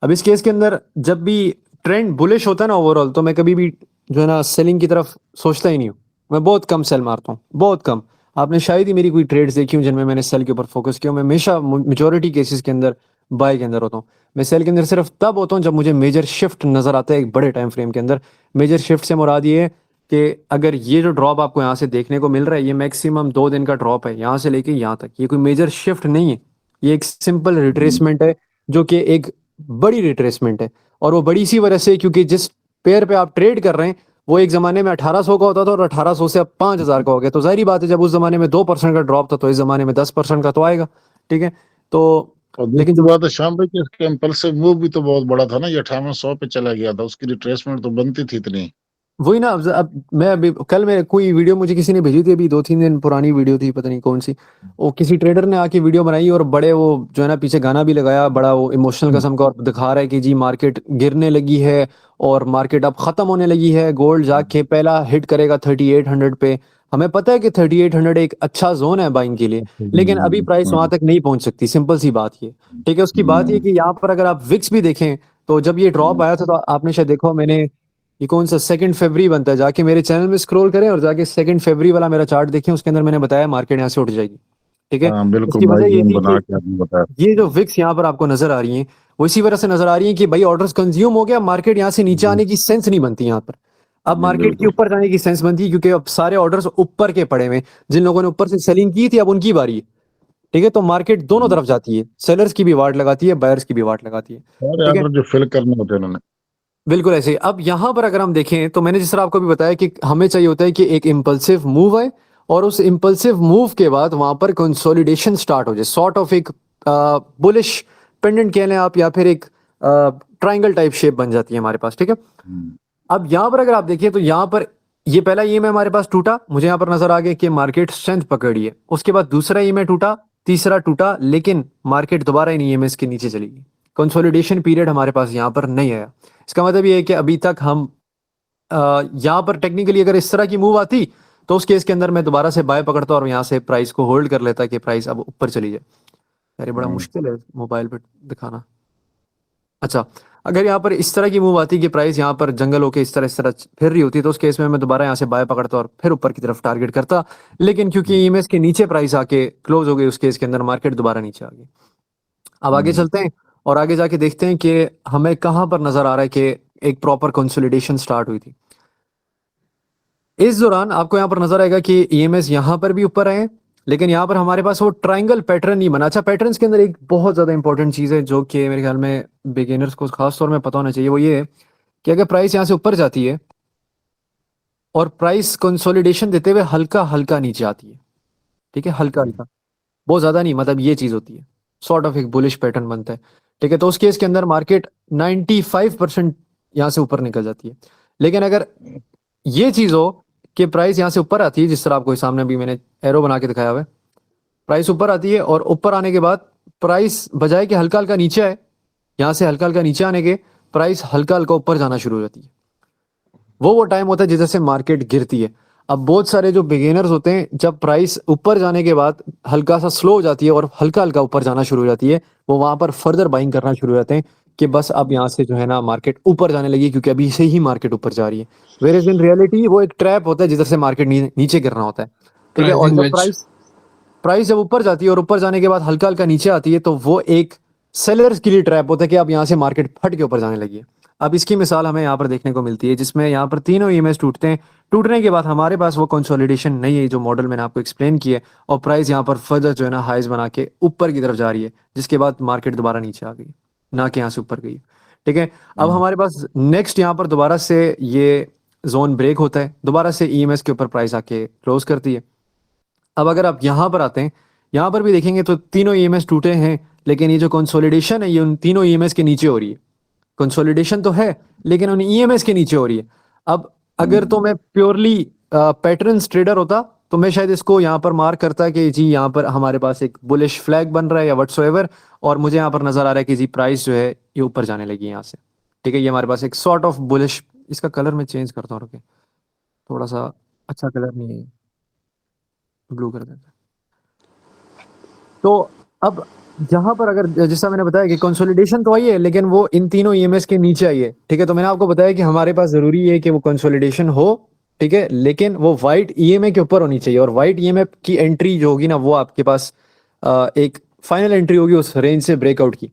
अब इस केस के अंदर जब भी ट्रेंड बुलिश होता है ना ओवरऑल, तो मैं कभी भी जो है ना सेलिंग की तरफ सोचता ही नहीं हूँ। मैं बहुत कम सेल मारता हूँ, बहुत कम। आपने शायद ही मेरी कोई ट्रेड्स देखी हूँ जिनमें मैंने सेल के ऊपर फोकस किया। मैं हमेशा मेजोरिटी केसेस के अंदर बाय के अंदर होता हूँ। मैं सेल के अंदर सिर्फ तब होता हूँ जब मुझे मेजर शिफ्ट नजर आता है एक बड़े टाइम फ्रेम के अंदर। मेजर शिफ्ट से मुराद ये है कि अगर ये जो ड्रॉप आपको यहाँ से देखने को मिल रहा है ये मैक्सिमम 2 दिन का ड्रॉप है यहाँ से लेके यहाँ तक, ये कोई मेजर शिफ्ट नहीं है, ये एक सिंपल रिट्रेसमेंट है जो कि एक बड़ी रिट्रेसमेंट है। और वो बड़ी इसी वजह से क्योंकि जिस पेयर पे आप ट्रेड कर रहे हैं वो एक जमाने में 1800 का होता था और 1800 से अब 5000 का हो गया। तो जाहिर बात है जब उस जमाने में 2% का ड्रॉप था तो इस जमाने में 10% का तो आएगा, ठीक है। तो और लेकिन दूसरी बात है शाम भाई कि इसका इम्पल्सिव मूव भी तो बहुत बड़ा था ना, ये 5800 पे चला गया था, उसकी रिट्रेसमेंट तो बनती थी इतनी। वही ना, अब मैं अभी कल मैं कोई वीडियो मुझे किसी ने भेजी थी, अभी 2-3 दिन पुरानी वीडियो थी, पता नहीं कौन सी, वो किसी ट्रेडर ने आके वीडियो बनाई और बड़े वो जो है ना पीछे गाना भी लगाया बड़ा वो इमोशनल किस्म का और दिखा रहा है कि जी मार्केट गिरने लगी है और मार्केट अब खत्म होने लगी है, गोल्ड जाके पहला हिट करेगा 3800 पे, हमें पता है कि 3800 एक अच्छा जोन है बाइंग के लिए, लेकिन अभी प्राइस वहां तक नहीं पहुंच सकती, सिंपल सी बात ये। ठीक है, उसकी बात ये कि यहाँ पर अगर आप विक्स भी देखें तो जब ये ड्रॉप आया था तो आपने शायद देखो, मैंने ये कौन सा 2 फरवरी बनता है, जाके मेरे चैनल में स्क्रॉल करें और जाके 2 फरवरी वाला मेरा चार्ट देखें, उसके अंदर मैंने बताया मार्केट यहाँ से उठ जाएगी। ठीक है, हाँ बिल्कुल, उसकी बाई वजह ये जोन थी बना कि के आपने बताया। ये जो विक्स यहाँ पर आपको नजर आ रही हैं वो इसी वजह से नजर आ रही है कि भाई ऑर्डर्स कंज्यूम हो गया, मार्केट यहाँ से नीचे आने की सेंस नहीं बनती यहाँ पर। अब मार्केट की बिल्कुल। ऊपर जाने की सेंस बनती है, क्योंकि अब सारे ऑर्डर्स ऊपर के पड़े हुए हैं, जिन लोगों ने ऊपर से सेलिंग की थी अब उनकी बारी है। ठीक है, तो मार्केट दोनों तरफ जाती है, सेलर्स की भी वाट लगाती है, बायर्स की भी वाट लगाती है। सारे ठीक है, ऑर्डर जो फिल करने होते हैं उन्होंने। बिल्कुल ऐसे ही। अब यहाँ पर अगर हम देखें तो मैंने जिस तरह आपको भी बताया कि हमें चाहिए होता है कि एक इम्पल्सिव मूव आए और उस इम्पल्सिव मूव के बाद वहां पर कंसोलिडेशन स्टार्ट हो जाए, सॉर्ट ऑफ एक बुलिश पेंडेंट कह लें आप, या फिर एक ट्रायंगल टाइप शेप बन जाती है हमारे पास। ठीक है, अब यहाँ पर अगर आप देखिए तो यहाँ पर ये पहला ईएमए हमारे पास टूटा, मुझे यहाँ पर नजर आ गया कि मार्केट स्ट्रेंथ पकड़ी है। उसके बाद दूसरा ईएमए टूटा, तीसरा टूटा, लेकिन मार्केट दोबारा इन ईएमएस के नीचे चली गई। कंसोलिडेशन पीरियड हमारे पास यहाँ पर नहीं आया। इसका मतलब ये है कि अभी तक हम यहाँ पर टेक्निकली अगर इस तरह की मूव आती तो उस केस के अंदर मैं दोबारा से बाय पकड़ता और यहाँ से प्राइस को होल्ड कर लेता कि प्राइस अब ऊपर चली जाए। अरे बड़ा मुश्किल है मोबाइल पे दिखाना। अच्छा, अगर यहाँ पर इस तरह की मूव आती कि प्राइस यहाँ पर जंगल होके इस तरह फिर रही होती तो उस केस में मैं दोबारा यहाँ से बाय पकड़ता और फिर ऊपर की तरफ टारगेट करता, लेकिन क्योंकि ईएमएस के नीचे प्राइस आके क्लोज हो गई उस केस के अंदर मार्केट दोबारा नीचे आ गई। अब आगे चलते हैं और आगे जाके देखते हैं कि हमें कहां पर नजर आ रहा है कि एक प्रॉपर कंसोलिडेशन स्टार्ट हुई थी। इस दौरान आपको यहां पर नजर आएगा कि ईएमएस यहां पर भी ऊपर आए, लेकिन यहां पर हमारे पास वो ट्रायंगल पैटर्न नहीं बना। अच्छा, पैटर्न्स के अंदर एक बहुत ज्यादा इंपॉर्टेंट चीज है जो कि मेरे ख्याल में बिगिनर्स को खास तौर में पता होना चाहिए, वो ये है कि अगर प्राइस यहां से ऊपर जाती है और प्राइस कंसोलिडेशन देते हुए हल्का हल्का नीचे आती है, ठीक है, हल्का हल्का, बहुत ज्यादा नहीं, मतलब ये चीज होती है, सॉर्ट ऑफ एक बुलिश पैटर्न बनता है। ठीक है, तो उस केस के अंदर मार्केट 95% यहां से ऊपर निकल जाती है। लेकिन अगर ये चीज हो कि प्राइस यहां से ऊपर आती है, जिस तरह आपको सामने भी मैंने एरो बना के दिखाया हुआ है, प्राइस ऊपर आती है और ऊपर आने के बाद प्राइस बजाय कि हल्का हल्का नीचे आए, यहां से हल्का हल्का नीचे आने के प्राइस हल्का हल्का ऊपर जाना शुरू हो जाती है। वो टाइम होता है जिस से मार्केट गिरती है। अब बहुत सारे जो बिगिनर्स होते हैं, जब प्राइस ऊपर जाने के बाद हल्का सा स्लो हो जाती है और हल्का हल्का ऊपर जाना शुरू हो जाती है, वो वहां पर फर्दर बाइंग करना शुरू हो जाते हैं कि बस अब यहाँ से जो है ना मार्केट ऊपर जाने लगी, क्योंकि अभी से ही मार्केट ऊपर जा रही है। वेयर इन रियलिटी वो एक ट्रैप होता है जिधर से मार्केट नीचे गिरना होता है। ठीक है, और प्राइसिंग जब वेज। प्राइस जब ऊपर जाती है और ऊपर जाने के बाद हल्का हल्का नीचे आती है, तो वो एक सेलर्स के लिए ट्रैप होता है कि अब यहाँ से मार्केट फट के ऊपर जाने लगी है। अब इसकी मिसाल हमें यहाँ पर देखने को मिलती है, जिसमें यहाँ पर तीनों ईएमएस टूटते हैं। टूटने के बाद हमारे पास वो कंसोलिडेशन नहीं है जो मॉडल मैंने आपको एक्सप्लेन किया है, और प्राइस यहाँ पर फर्दर जो है ना हाइज बना के ऊपर की तरफ जा रही है, जिसके बाद मार्केट दोबारा नीचे आ गई, ना कि यहाँ से ऊपर गई। ठीक है, अब हमारे पास नेक्स्ट यहाँ पर दोबारा से ये जोन ब्रेक होता है, दोबारा से ईएमएस के ऊपर प्राइस आके क्लोज करती है। अब अगर आप यहाँ पर आते हैं, यहाँ पर भी देखेंगे तो तीनों ईएमएस टूटे हैं, लेकिन ये जो कंसोलिडेशन है ये उन तीनों ईएमएस के नीचे हो रही है। कंसोलिडेशन तो है लेकिन उन ईएमएस के नीचे हो रही है। अब अगर तो मैं प्योरली पैटर्न्स ट्रेडर होता तो मैं शायद इसको यहाँ पर मार्क करता कि जी यहाँ पर हमारे पास एक बुलिश फ्लैग बन रहा है या व्हाटसोएवर, और मुझे यहाँ पर नजर आ रहा है कि जी प्राइस जो है ये ऊपर जाने लगी है यहाँ से। ठीक है, ये हमारे पास एक सॉर्ट ऑफ बुलिश, इसका कलर मैं चेंज करता हूँ, रुके, थोड़ा सा अच्छा कलर नहीं है, ब्लू कर देते हैं। तो अब जहां पर अगर जैसा मैंने बताया कि कंसोलिडेशन तो आई है लेकिन वो इन तीनों ईएमएस के नीचे आई है। ठीक है, तो मैंने आपको बताया कि हमारे पास जरूरी है कि वो कंसोलिडेशन हो, ठीक है, लेकिन वो वाइट ईएमए के ऊपर होनी चाहिए, और वाइट ईएमए की एंट्री जो होगी ना वो आपके पास एक फाइनल एंट्री होगी उस रेंज से ब्रेकआउट की।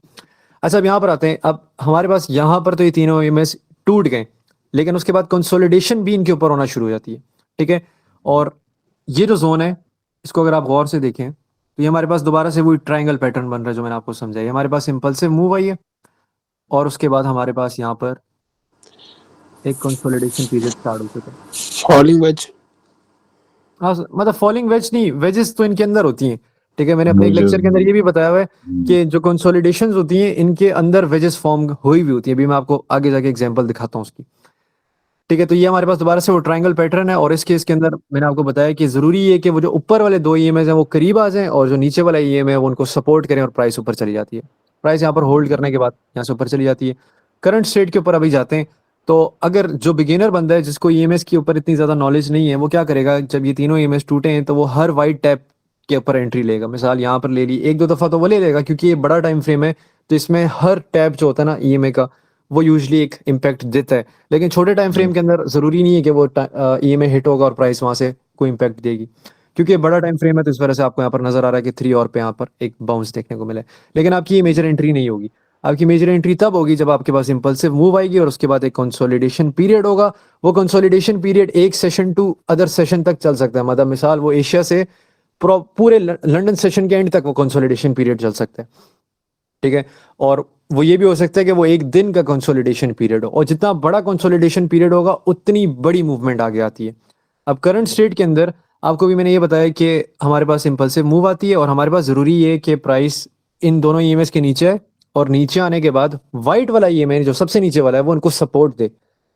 अच्छा, अब यहाँ पर आते हैं। अब हमारे पास यहाँ पर तो ये तीनों ईएमएस टूट गए, लेकिन उसके बाद कंसोलिडेशन भी इनके ऊपर होना शुरू हो जाती है। ठीक है, और ये जो जोन है इसको अगर आप गौर से देखें तो ये हमारे पास दोबारा से वही ट्रायंगल पैटर्न बन रहा है जो मैंने आपको समझाया। हमारे पास इंपल्सिव मूव आई है और उसके बाद हमारे पास यहाँ पर एक कंसोलिडेशन पीरियड स्टार्ट हो चुका है। Falling veg. हाँ, मतलब फॉलिंग वेज नहीं, वेजेस तो इनके अंदर होती हैं। ठीक है, मैंने अपने एक लेक्चर के अंदर ये भी बताया हुआ है कि जो कंसोलिडेशन होती हैं इनके अंदर वेजेस फॉर्म हुई भी होती है। अभी मैं आपको आगे जाके एग्जांपल दिखाता हूँ उसकी। ठीक है, तो ये हमारे पास दोबारा से वो ट्रायंगल पैटर्न है, और इस केस के अंदर मैंने आपको बताया कि जरूरी है कि वो जो ऊपर वाले दो ईएमएस हैं वो करीब आ जाएं और जो नीचे वाला ईएमए है वो उनको सपोर्ट करें और प्राइस ऊपर चली जाती है। प्राइस यहाँ पर होल्ड करने के बाद यहाँ से ऊपर चली जाती है। करंट स्टेट के ऊपर अभी जाते हैं। तो अगर जो बिगिनर बंदा है जिसको ईएमएस के ऊपर इतनी ज़्यादा नॉलेज नहीं है, वो क्या करेगा, जब ये तीनों ईएमएस टूटे हैं तो वो हर वाइट टैप के ऊपर एंट्री लेगा। मिसाल यहाँ पर ले ली, एक दो दफ़ा तो वो ले लेगा क्योंकि ये बड़ा टाइम फ्रेम है, तो इसमें हर टैप जो होता है ना ईएमए का, वो यूजली एक इम्पैक्ट देता है। लेकिन छोटे टाइम फ्रेम के अंदर ज़रूरी नहीं है कि वो ईएमए हिट होगा और प्राइस वहाँ से कोई इम्पैक्ट देगी, क्योंकि ये बड़ा टाइम फ्रेम है। तो इस वजह से आपको यहाँ पर नज़र आ रहा है कि 3 और पे यहाँ पर एक बाउंस देखने को मिला है। लेकिन आपकी ये मेजर एंट्री नहीं होगी। आपकी मेजर एंट्री तब होगी जब आपके पास इंपल्सिव मूव आएगी और उसके बाद एक कंसोलिडेशन पीरियड होगा। वो कंसोलिडेशन पीरियड एक सेशन टू अदर सेशन तक चल सकता है। मतलब मिसाल वो एशिया से पूरे लंदन सेशन के एंड तक वो कंसोलिडेशन पीरियड चल सकता है, ठीक है। और वो ये भी हो सकता है कि वो एक दिन का कंसोलिडेशन पीरियड हो, और जितना बड़ा कंसोलिडेशन पीरियड होगा उतनी बड़ी मूवमेंट आगे आती है। अब करंट स्टेट के अंदर आपको भी मैंने ये बताया कि हमारे पास इंपल्सिव मूव आती है और हमारे पास ज़रूरी है कि प्राइस इन दोनों ईएमएस के नीचे है, और नीचे आने के बाद वाइट वाला ईएमए जो सबसे नीचे वाला है वो उनको सपोर्ट दे।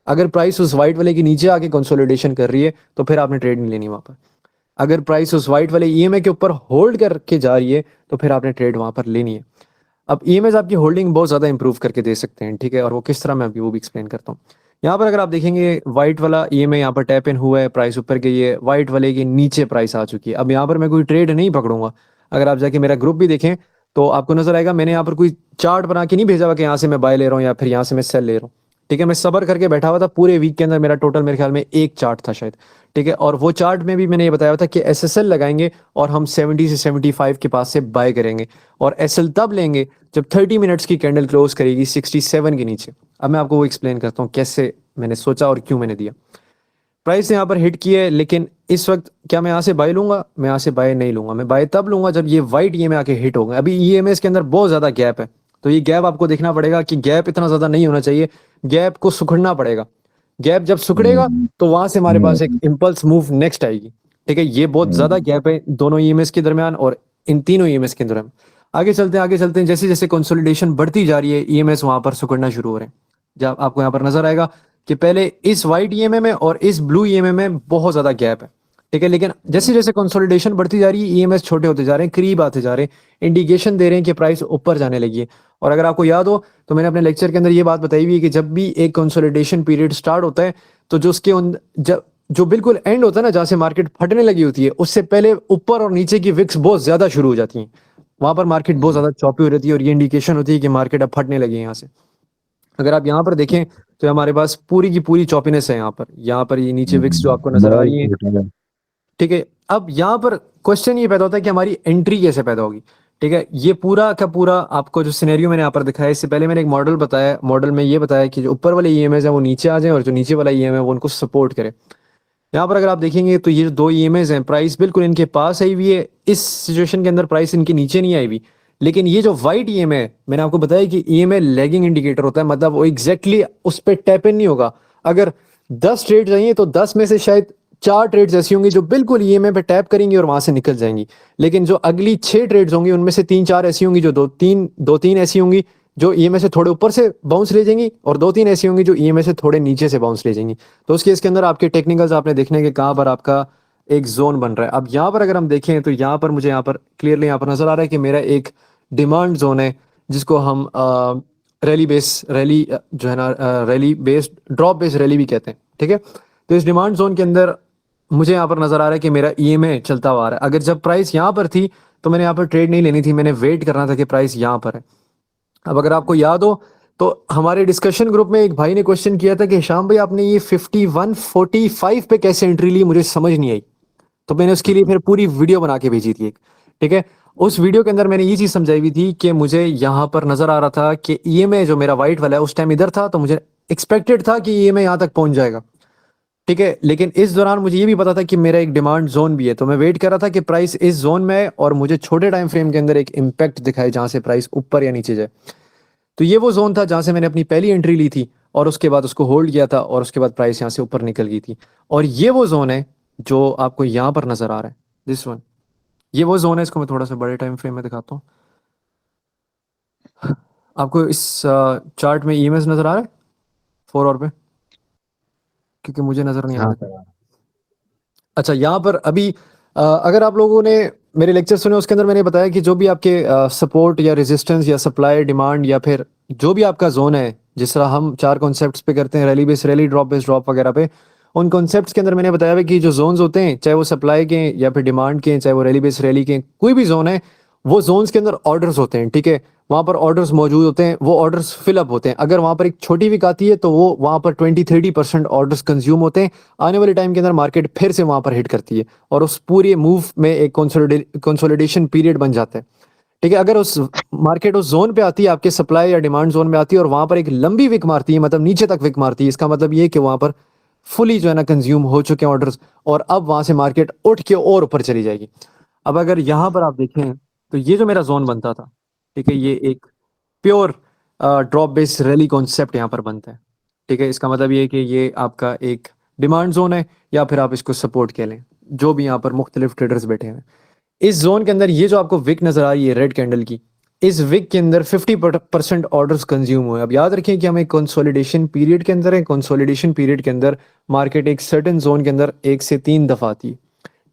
अगर प्राइस उस वाइट वाले के नीचे आके कंसोलिडेशन कर रही है तो फिर आपने ट्रेड नहीं लेनी वहाँ पर। अगर प्राइस उस वाइट वाले ईएमए के ऊपर होल्ड करके जा रही है तो फिर आपने ट्रेड वहाँ पर लेनी है। अब ईएमएस आपकी होल्डिंग बहुत ज़्यादा इंप्रूव करके दे सकते हैं, ठीक है, और वो किस तरह मैं अभी वो भी एक्सप्लेन करता हूँ। यहाँ पर अगर आप देखेंगे वाइट वाला ईएमए यहाँ पर टैप इन हुआ है, प्राइस ऊपर गई है, वाइट वाले के नीचे प्राइस आ चुकी है। अब यहाँ पर मैं कोई ट्रेड नहीं पकड़ूंगा। अगर आप जाके मेरा ग्रुप भी देखें तो आपको नजर आएगा मैंने यहाँ पर कोई चार्ट बना के नहीं भेजा हुआ कि यहाँ से मैं बाय ले रहा हूँ या फिर यहाँ से मैं सेल ले रहा हूँ, ठीक है। मैं सबर करके बैठा हुआ था पूरे वीक के अंदर। मेरा टोटल मेरे ख्याल में एक चार्ट था शायद, ठीक है। और वो चार्ट में भी मैंने ये बताया था कि एसएसएल लगाएंगे और हम 70 से 75 के पास से बाय करेंगे, और एसएल तब लेंगे जब 30 मिनट्स की कैंडल क्लोज करेगी 67 के नीचे। अब मैं आपको वो एक्सप्लेन करता हूँ कैसे मैंने सोचा और क्यों मैंने दिया। प्राइस यहाँ पर हिट की है, लेकिन इस वक्त क्या मैं यहाँ से बाय लूंगा? मैं यहाँ से बाय नहीं लूंगा। मैं बाय तब लूंगा जब ये वाइट ईएमए आके हिट होगा। अभी ईएमएस के अंदर बहुत ज्यादा गैप है, तो ये गैप आपको देखना पड़ेगा कि गैप इतना ज्यादा नहीं होना चाहिए, गैप को सुखड़ना पड़ेगा। गैप जब सुखड़ेगा तो वहां से हमारे पास एक इम्पल्स मूव नेक्स्ट आएगी, ठीक है। ये बहुत ज्यादा गैप है दोनों ईएमएस के दरमियान और इन तीनों ईएमएस के दरमियान। आगे चलते हैं, आगे चलते हैं। जैसे जैसे कंसोलिडेशन बढ़ती जा रही है ईएमएस वहां पर सुखड़ना शुरू हो रहे हैं। जब आपको यहाँ पर नजर आएगा कि पहले इस वाइट ईएमए में और इस ब्लू ईएमए में बहुत ज्यादा गैप है, ठीक है। लेकिन जैसे जैसे कंसोलिडेशन बढ़ती जा रही है ईएमएस छोटे होते जा रहे हैं, करीब आते जा रहे हैं, इंडिकेशन दे रहे हैं कि प्राइस ऊपर जाने लगी है। और अगर आपको याद हो तो मैंने अपने लेक्चर के अंदर ये बात बताई हुई है कि जब भी एक कंसोलिडेशन पीरियड स्टार्ट होता है तो जो उसके जब जो बिल्कुल एंड होता है ना, जहाँ से मार्केट फटने लगी होती है, उससे पहले ऊपर और नीचे की विक्स बहुत ज्यादा शुरू हो जाती हैं। वहां पर मार्केट बहुत ज्यादा चौपी हो रहती है और ये इंडिकेशन होती है कि मार्केट अब फटने लगी है यहाँ से। अगर आप यहाँ पर देखें तो हमारे पास पूरी की पूरी चौपीनेस है यहाँ पर ये नीचे विक्स जो आपको नजर आ रही है, ठीक है। अब यहाँ पर क्वेश्चन ये पैदा होता है कि हमारी एंट्री कैसे पैदा होगी, ठीक है। ये पूरा का पूरा आपको जो सिनेरियो मैंने यहाँ पर दिखाया, इससे पहले मैंने एक मॉडल बताया, मॉडल में ये बताया कि जो ऊपर वाले ईएमएस है वो नीचे आ जाए और जो नीचे वाला ईएमए है वो उनको सपोर्ट करे। यहाँ पर अगर आप देखेंगे तो ये दो ईएमएस हैं, प्राइस बिल्कुल इनके पास आई हुई है। इस सिचुएशन के अंदर प्राइस इनके नीचे नहीं आई हुई, लेकिन ये जो व्हाइट ईएमए है, मैंने आपको बताया कि ईएमए लैगिंग इंडिकेटर होता है, मतलब वो एग्जैक्टली उस पर टैप इन नहीं होगा। अगर 10 ट्रेड चाहिए तो 10 में से शायद 4 ट्रेड्स ऐसी होंगी जो बिल्कुल ईएमए पे टैप करेंगी और वहां से निकल जाएंगी। लेकिन जो अगली 6 ट्रेड्स होंगी उनमें से 3-4 ऐसी होंगी जो दो तीन ऐसी होंगी जो ईएमए से थोड़े ऊपर से बाउंस ले जाएंगी, और 2-3 ऐसी होंगी जो ईएमए से थोड़े नीचे से बाउंस ले जाएंगी। तो उस केस के अंदर आपके टेक्निकल्स आपने देखने के कहाँ पर आपका एक जोन बन रहा है। अब यहाँ पर अगर हम देखें तो यहाँ पर मुझे यहाँ पर क्लियरली यहाँ पर नजर आ रहा है कि मेरा एक डिमांड जोन है जिसको हम रैली जो है ना, rally based drop based rally भी कहते हैं, ठीक है। तो इस डिमांड जोन के अंदर मुझे यहाँ पर नजर आ रहा है कि मेरा ईएमए चलता हुआ आ रहा है। अगर जब प्राइस यहाँ पर थी तो मैंने यहाँ पर ट्रेड नहीं लेनी थी, मैंने वेट करना था कि प्राइस यहाँ पर है। अब अगर आपको याद हो तो हमारे डिस्कशन ग्रुप में एक भाई ने क्वेश्चन किया था कि शाम भाई आपने ये 51.45 पे कैसे एंट्री ली, मुझे समझ नहीं आई। तो मैंने उसके लिए फिर पूरी वीडियो बना के भेजी थी एक, ठीक है। उस वीडियो के अंदर मैंने ये चीज समझाई हुई थी कि मुझे यहाँ पर नजर आ रहा था कि ईएमए जो मेरा व्हाइट वाला है उस टाइम इधर था, तो मुझे एक्सपेक्टेड था कि ईएमए यहाँ तक पहुंच जाएगा, ठीक है। लेकिन इस दौरान मुझे ये भी पता था कि मेरा एक डिमांड जोन भी है, तो मैं वेट कर रहा था कि प्राइस इस जोन में है और मुझे छोटे टाइम फ्रेम के अंदर एक इम्पैक्ट दिखाए जहां से प्राइस ऊपर या नीचे जाए। तो ये वो जोन था जहां से मैंने अपनी पहली एंट्री ली थी और उसके बाद उसको होल्ड किया था और उसके बाद प्राइस यहाँ से ऊपर निकल गई थी। और ये वो जोन है जो आपको यहाँ पर नजर आ रहा है, दिस वन। ये वो जोन है, इसको मैं थोड़ा सा बड़े टाइम फ्रेम में दिखाता हूँ आपको। इस चार्ट में ईएमएस नजर आ रहा है 4 और पे, क्योंकि मुझे नजर नहीं आ रहा। अच्छा, यहाँ पर अभी अगर आप लोगों ने मेरे लेक्चर सुने उसके अंदर मैंने बताया कि जो भी आपके सपोर्ट या रेजिस्टेंस या सप्लाई डिमांड या फिर जो भी आपका जोन है जिस तरह हम 4 कॉन्सेप्ट्स पे करते हैं, rally base rally, drop base drop वगैरह पे, उन कॉन्सेप्ट्स के अंदर मैंने बताया है कि जो जोन्स होते हैं, चाहे वो सप्लाई के या फिर डिमांड के, चाहे वो रैली बेस रैली के, कोई भी जोन है, वो जोन्स के अंदर ऑर्डर्स होते हैं, ठीक है। वहाँ पर ऑर्डर्स मौजूद होते हैं, वो ऑर्डर्स फिलअप होते हैं। अगर वहाँ पर एक छोटी विक आती है तो वो वहाँ पर 20-30% ऑर्डर्स कंज्यूम होते हैं। आने वाले टाइम के अंदर मार्केट फिर से वहाँ पर हिट करती है और उस पूरे मूव में एक कंसोलिडेशन पीरियड बन जाता है, ठीक है। अगर उस मार्केट उस जोन पे आती है, आपके सप्लाई या डिमांड जोन में आती है और वहां पर एक लंबी विक मारती है, मतलब नीचे तक विक मारती है, इसका मतलब ये है कि वहां पर फुली जो है ना कंज्यूम हो चुके हैं ऑर्डर्स और अब वहां से मार्केट उठ के और ऊपर चली जाएगी। अब अगर यहाँ पर आप देखें तो ये जो मेरा जोन बनता था, ठीक है, ये एक pure drop based rally concept यहाँ पर बनता है, ठीक है। इसका मतलब ये है कि ये आपका एक डिमांड जोन है या फिर आप इसको सपोर्ट कह लें, जो भी यहाँ पर मुख्तलिफ ट्रेडर्स बैठे हैं। इस जोन के अंदर ये जो आपको विक नजर आ रही है रेड कैंडल की, इस विक के अंदर 50% ऑर्डर्स कंज्यूम हुए। अब याद रखें कि हम एक कंसोलिडेशन पीरियड के अंदर है। कंसोलिडेशन पीरियड के अंदर मार्केट एक सर्टेन जोन के अंदर 1 से 3 दफा आती है,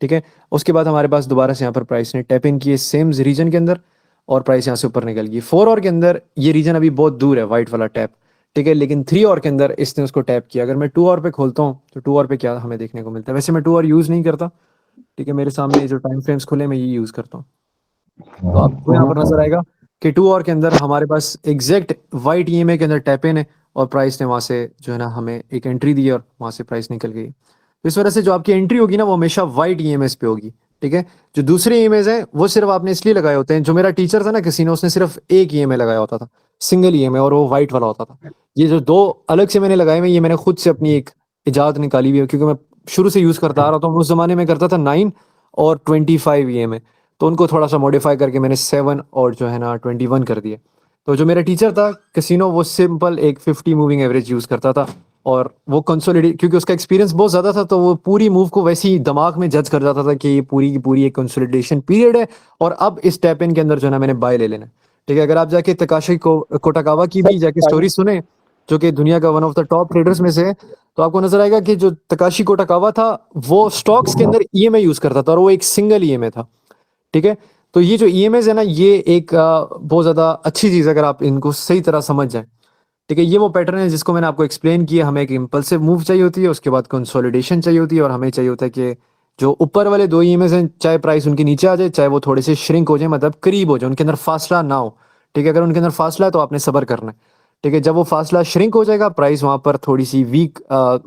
ठीक है। उसके बाद हमारे पास दोबारा से यहाँ पर प्राइस ने टैप इन किए सेम रीजन के अंदर और प्राइस यहाँ से ऊपर निकल गई। 4 आवर के अंदर ये रीजन अभी बहुत दूर है, वाइट वाला टैप, ठीक है, लेकिन 3 आवर के अंदर इसने उसको टैप किया। अगर मैं 2 आवर पे खोलता हूँ तो 2 आवर पे क्या हमें देखने को मिलता है, वैसे मैं 2 आवर यूज नहीं करता, ठीक है, मेरे सामने जो टाइम फ्रेम्स खुले मैं ये यूज करता हूँ। तो आपको यहाँ पर नजर आएगा कि 2 आवर के अंदर हमारे पास एग्जैक्ट वाइट ईएमए के अंदर टैप इन है और प्राइस ने वहां से जो है ना हमें एक एंट्री दी और वहां से प्राइस निकल गई। तो इस वजह से जो आपकी एंट्री होगी ना वो हमेशा वाइट ईएमएस पे होगी, ठीक है। जो दूसरे ईएमएस हैं वो सिर्फ आपने इसलिए लगाए होते हैं, जो मेरा टीचर था ना किसी ने, उसने सिर्फ एक ईएमए लगाया होता था, सिंगल ईएमए, और वो वाइट वाला होता था। ये जो 2 अलग से मैंने लगाए हुए, ये मैंने खुद से अपनी एक इजाद निकाली हुई है, क्योंकि मैं शुरू से यूज करता आ रहा था। उस जमाने में करता था 9 और 25 ईएमए, तो उनको थोड़ा सा मॉडिफाई करके मैंने 7 और जो है ना 21 कर दिए। तो जो मेरा टीचर था कैसीनो, वो सिंपल एक 50 मूविंग एवरेज यूज करता था और वो कंसोलिडेट, क्योंकि उसका एक्सपीरियंस बहुत ज्यादा था, तो वो पूरी मूव को वैसे ही दिमाग में जज कर जाता था कि ये पूरी की पूरी एक कंसोलिडेशन पीरियड है और अब इस टैप इन के अंदर जो है ना मैंने बाय ले लेना है, ठीक है। अगर आप जाके तकाशी को कोटाकावा की भी जाके स्टोरी सुने, जो कि दुनिया का one of the top traders में से है, तो आपको नजर आएगा कि जो तकाशी कोटाकावा था वो स्टॉक्स के अंदर ईएमए यूज करता था और वो एक सिंगल ईएमए था, ठीक है। तो ये जो ईएमएस है ना, ये एक बहुत ज्यादा अच्छी चीज है अगर आप इनको सही तरह समझ जाएं, ठीक है। ये वो पैटर्न है जिसको मैंने आपको एक्सप्लेन किया। हमें एक इंपल्सिव मूव चाहिए होती है, उसके बाद कंसोलिडेशन चाहिए होती है और हमें चाहिए होता है कि जो ऊपर वाले 2 ईएमएस हैं, चाहे प्राइस उनके नीचे आ जाए, चाहे वो थोड़े से श्रिंक हो जाए, मतलब करीब हो जाए, उनके अंदर फासला ना हो, ठीक है। अगर उनके अंदर फासला है तो आपने सब्र करना है, ठीक है। जब वो फासला श्रिंक हो जाएगा, प्राइस वहां पर थोड़ी सी वीक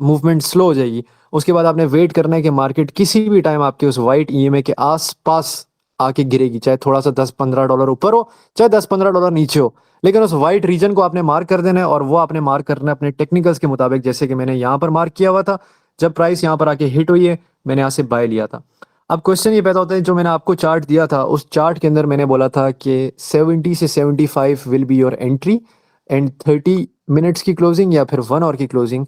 मूवमेंट स्लो हो जाएगी, उसके बाद आपने वेट करना है कि मार्केट किसी भी टाइम आपके उस वाइट ईएमए के आस पास आके गिरेगी, चाहे थोड़ा सा $10-15 ऊपर हो, चाहे $10-15 नीचे हो, लेकिन उस वाइट रीजन को आपने मार्क कर देना है और वो आपने मार्क करना है अपने टेक्निकल्स के मुताबिक, जैसे कि मैंने यहाँ पर मार्क किया हुआ था। जब प्राइस यहाँ पर आके हिट हुई है, मैंने यहाँ से बाय लिया था। अब क्वेश्चन ये पैदा होता है, जो मैंने आपको चार्ट दिया था, उस चार्ट के अंदर मैंने बोला था कि 70 से 75 will be your entry and 30 minutes की क्लोजिंग या फिर 1 आवर की क्लोजिंग,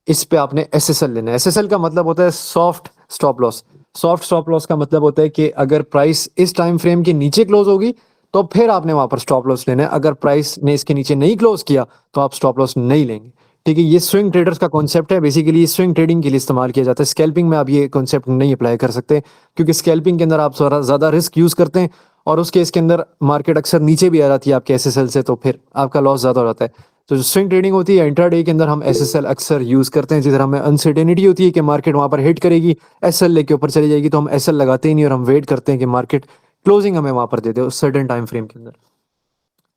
इस पे आपने एसएसएल लेना है। एसएसएल का मतलब होता है soft stop loss. Soft stop loss का मतलब होता है कि अगर प्राइस इस टाइम फ्रेम के नीचे क्लोज होगी तो फिर आपने वहां पर स्टॉप लॉस लेना है, अगर प्राइस ने इसके नीचे नहीं क्लोज किया तो आप स्टॉप लॉस नहीं लेंगे, ठीक है। ये स्विंग ट्रेडर्स का कॉन्सेप्ट है, बेसिकली स्विंग ट्रेडिंग के लिए इस्तेमाल किया जाता है। स्कैल्पिंग में आप ये कॉन्सेप्ट नहीं अप्लाई कर सकते, क्योंकि स्कैल्पिंग के अंदर आप थोड़ा ज्यादा रिस्क यूज करते हैं और उसके इसके अंदर मार्केट अक्सर नीचे भी आ जाती है आपके एसएसएल से, तो फिर आपका लॉस ज्यादा हो जाता है। तो जो स्विंग ट्रेडिंग होती है इंट्राडे के अंदर हम एसएसएल अक्सर यूज करते हैं। जिस तरह हमें अनसर्टेनिटी होती है कि मार्केट वहां पर हिट करेगी, एसएल लेके ऊपर चली जाएगी, तो हम एसएल लगाते ही नहीं और हम वेट करते हैं कि मार्केट क्लोजिंग हमें वहां पर दे दे उस सर्टेन टाइम फ्रेम के अंदर।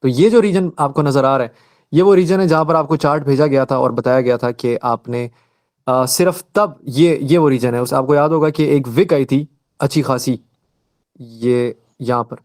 तो ये जो रीजन आपको नजर आ रहा है, ये वो रीजन है जहां पर आपको चार्ट भेजा गया था और बताया गया था कि आपने सिर्फ तब ये वो रीजन है। उस आपको याद होगा कि एक विक आई थी अच्छी खासी, ये यहाँ पर,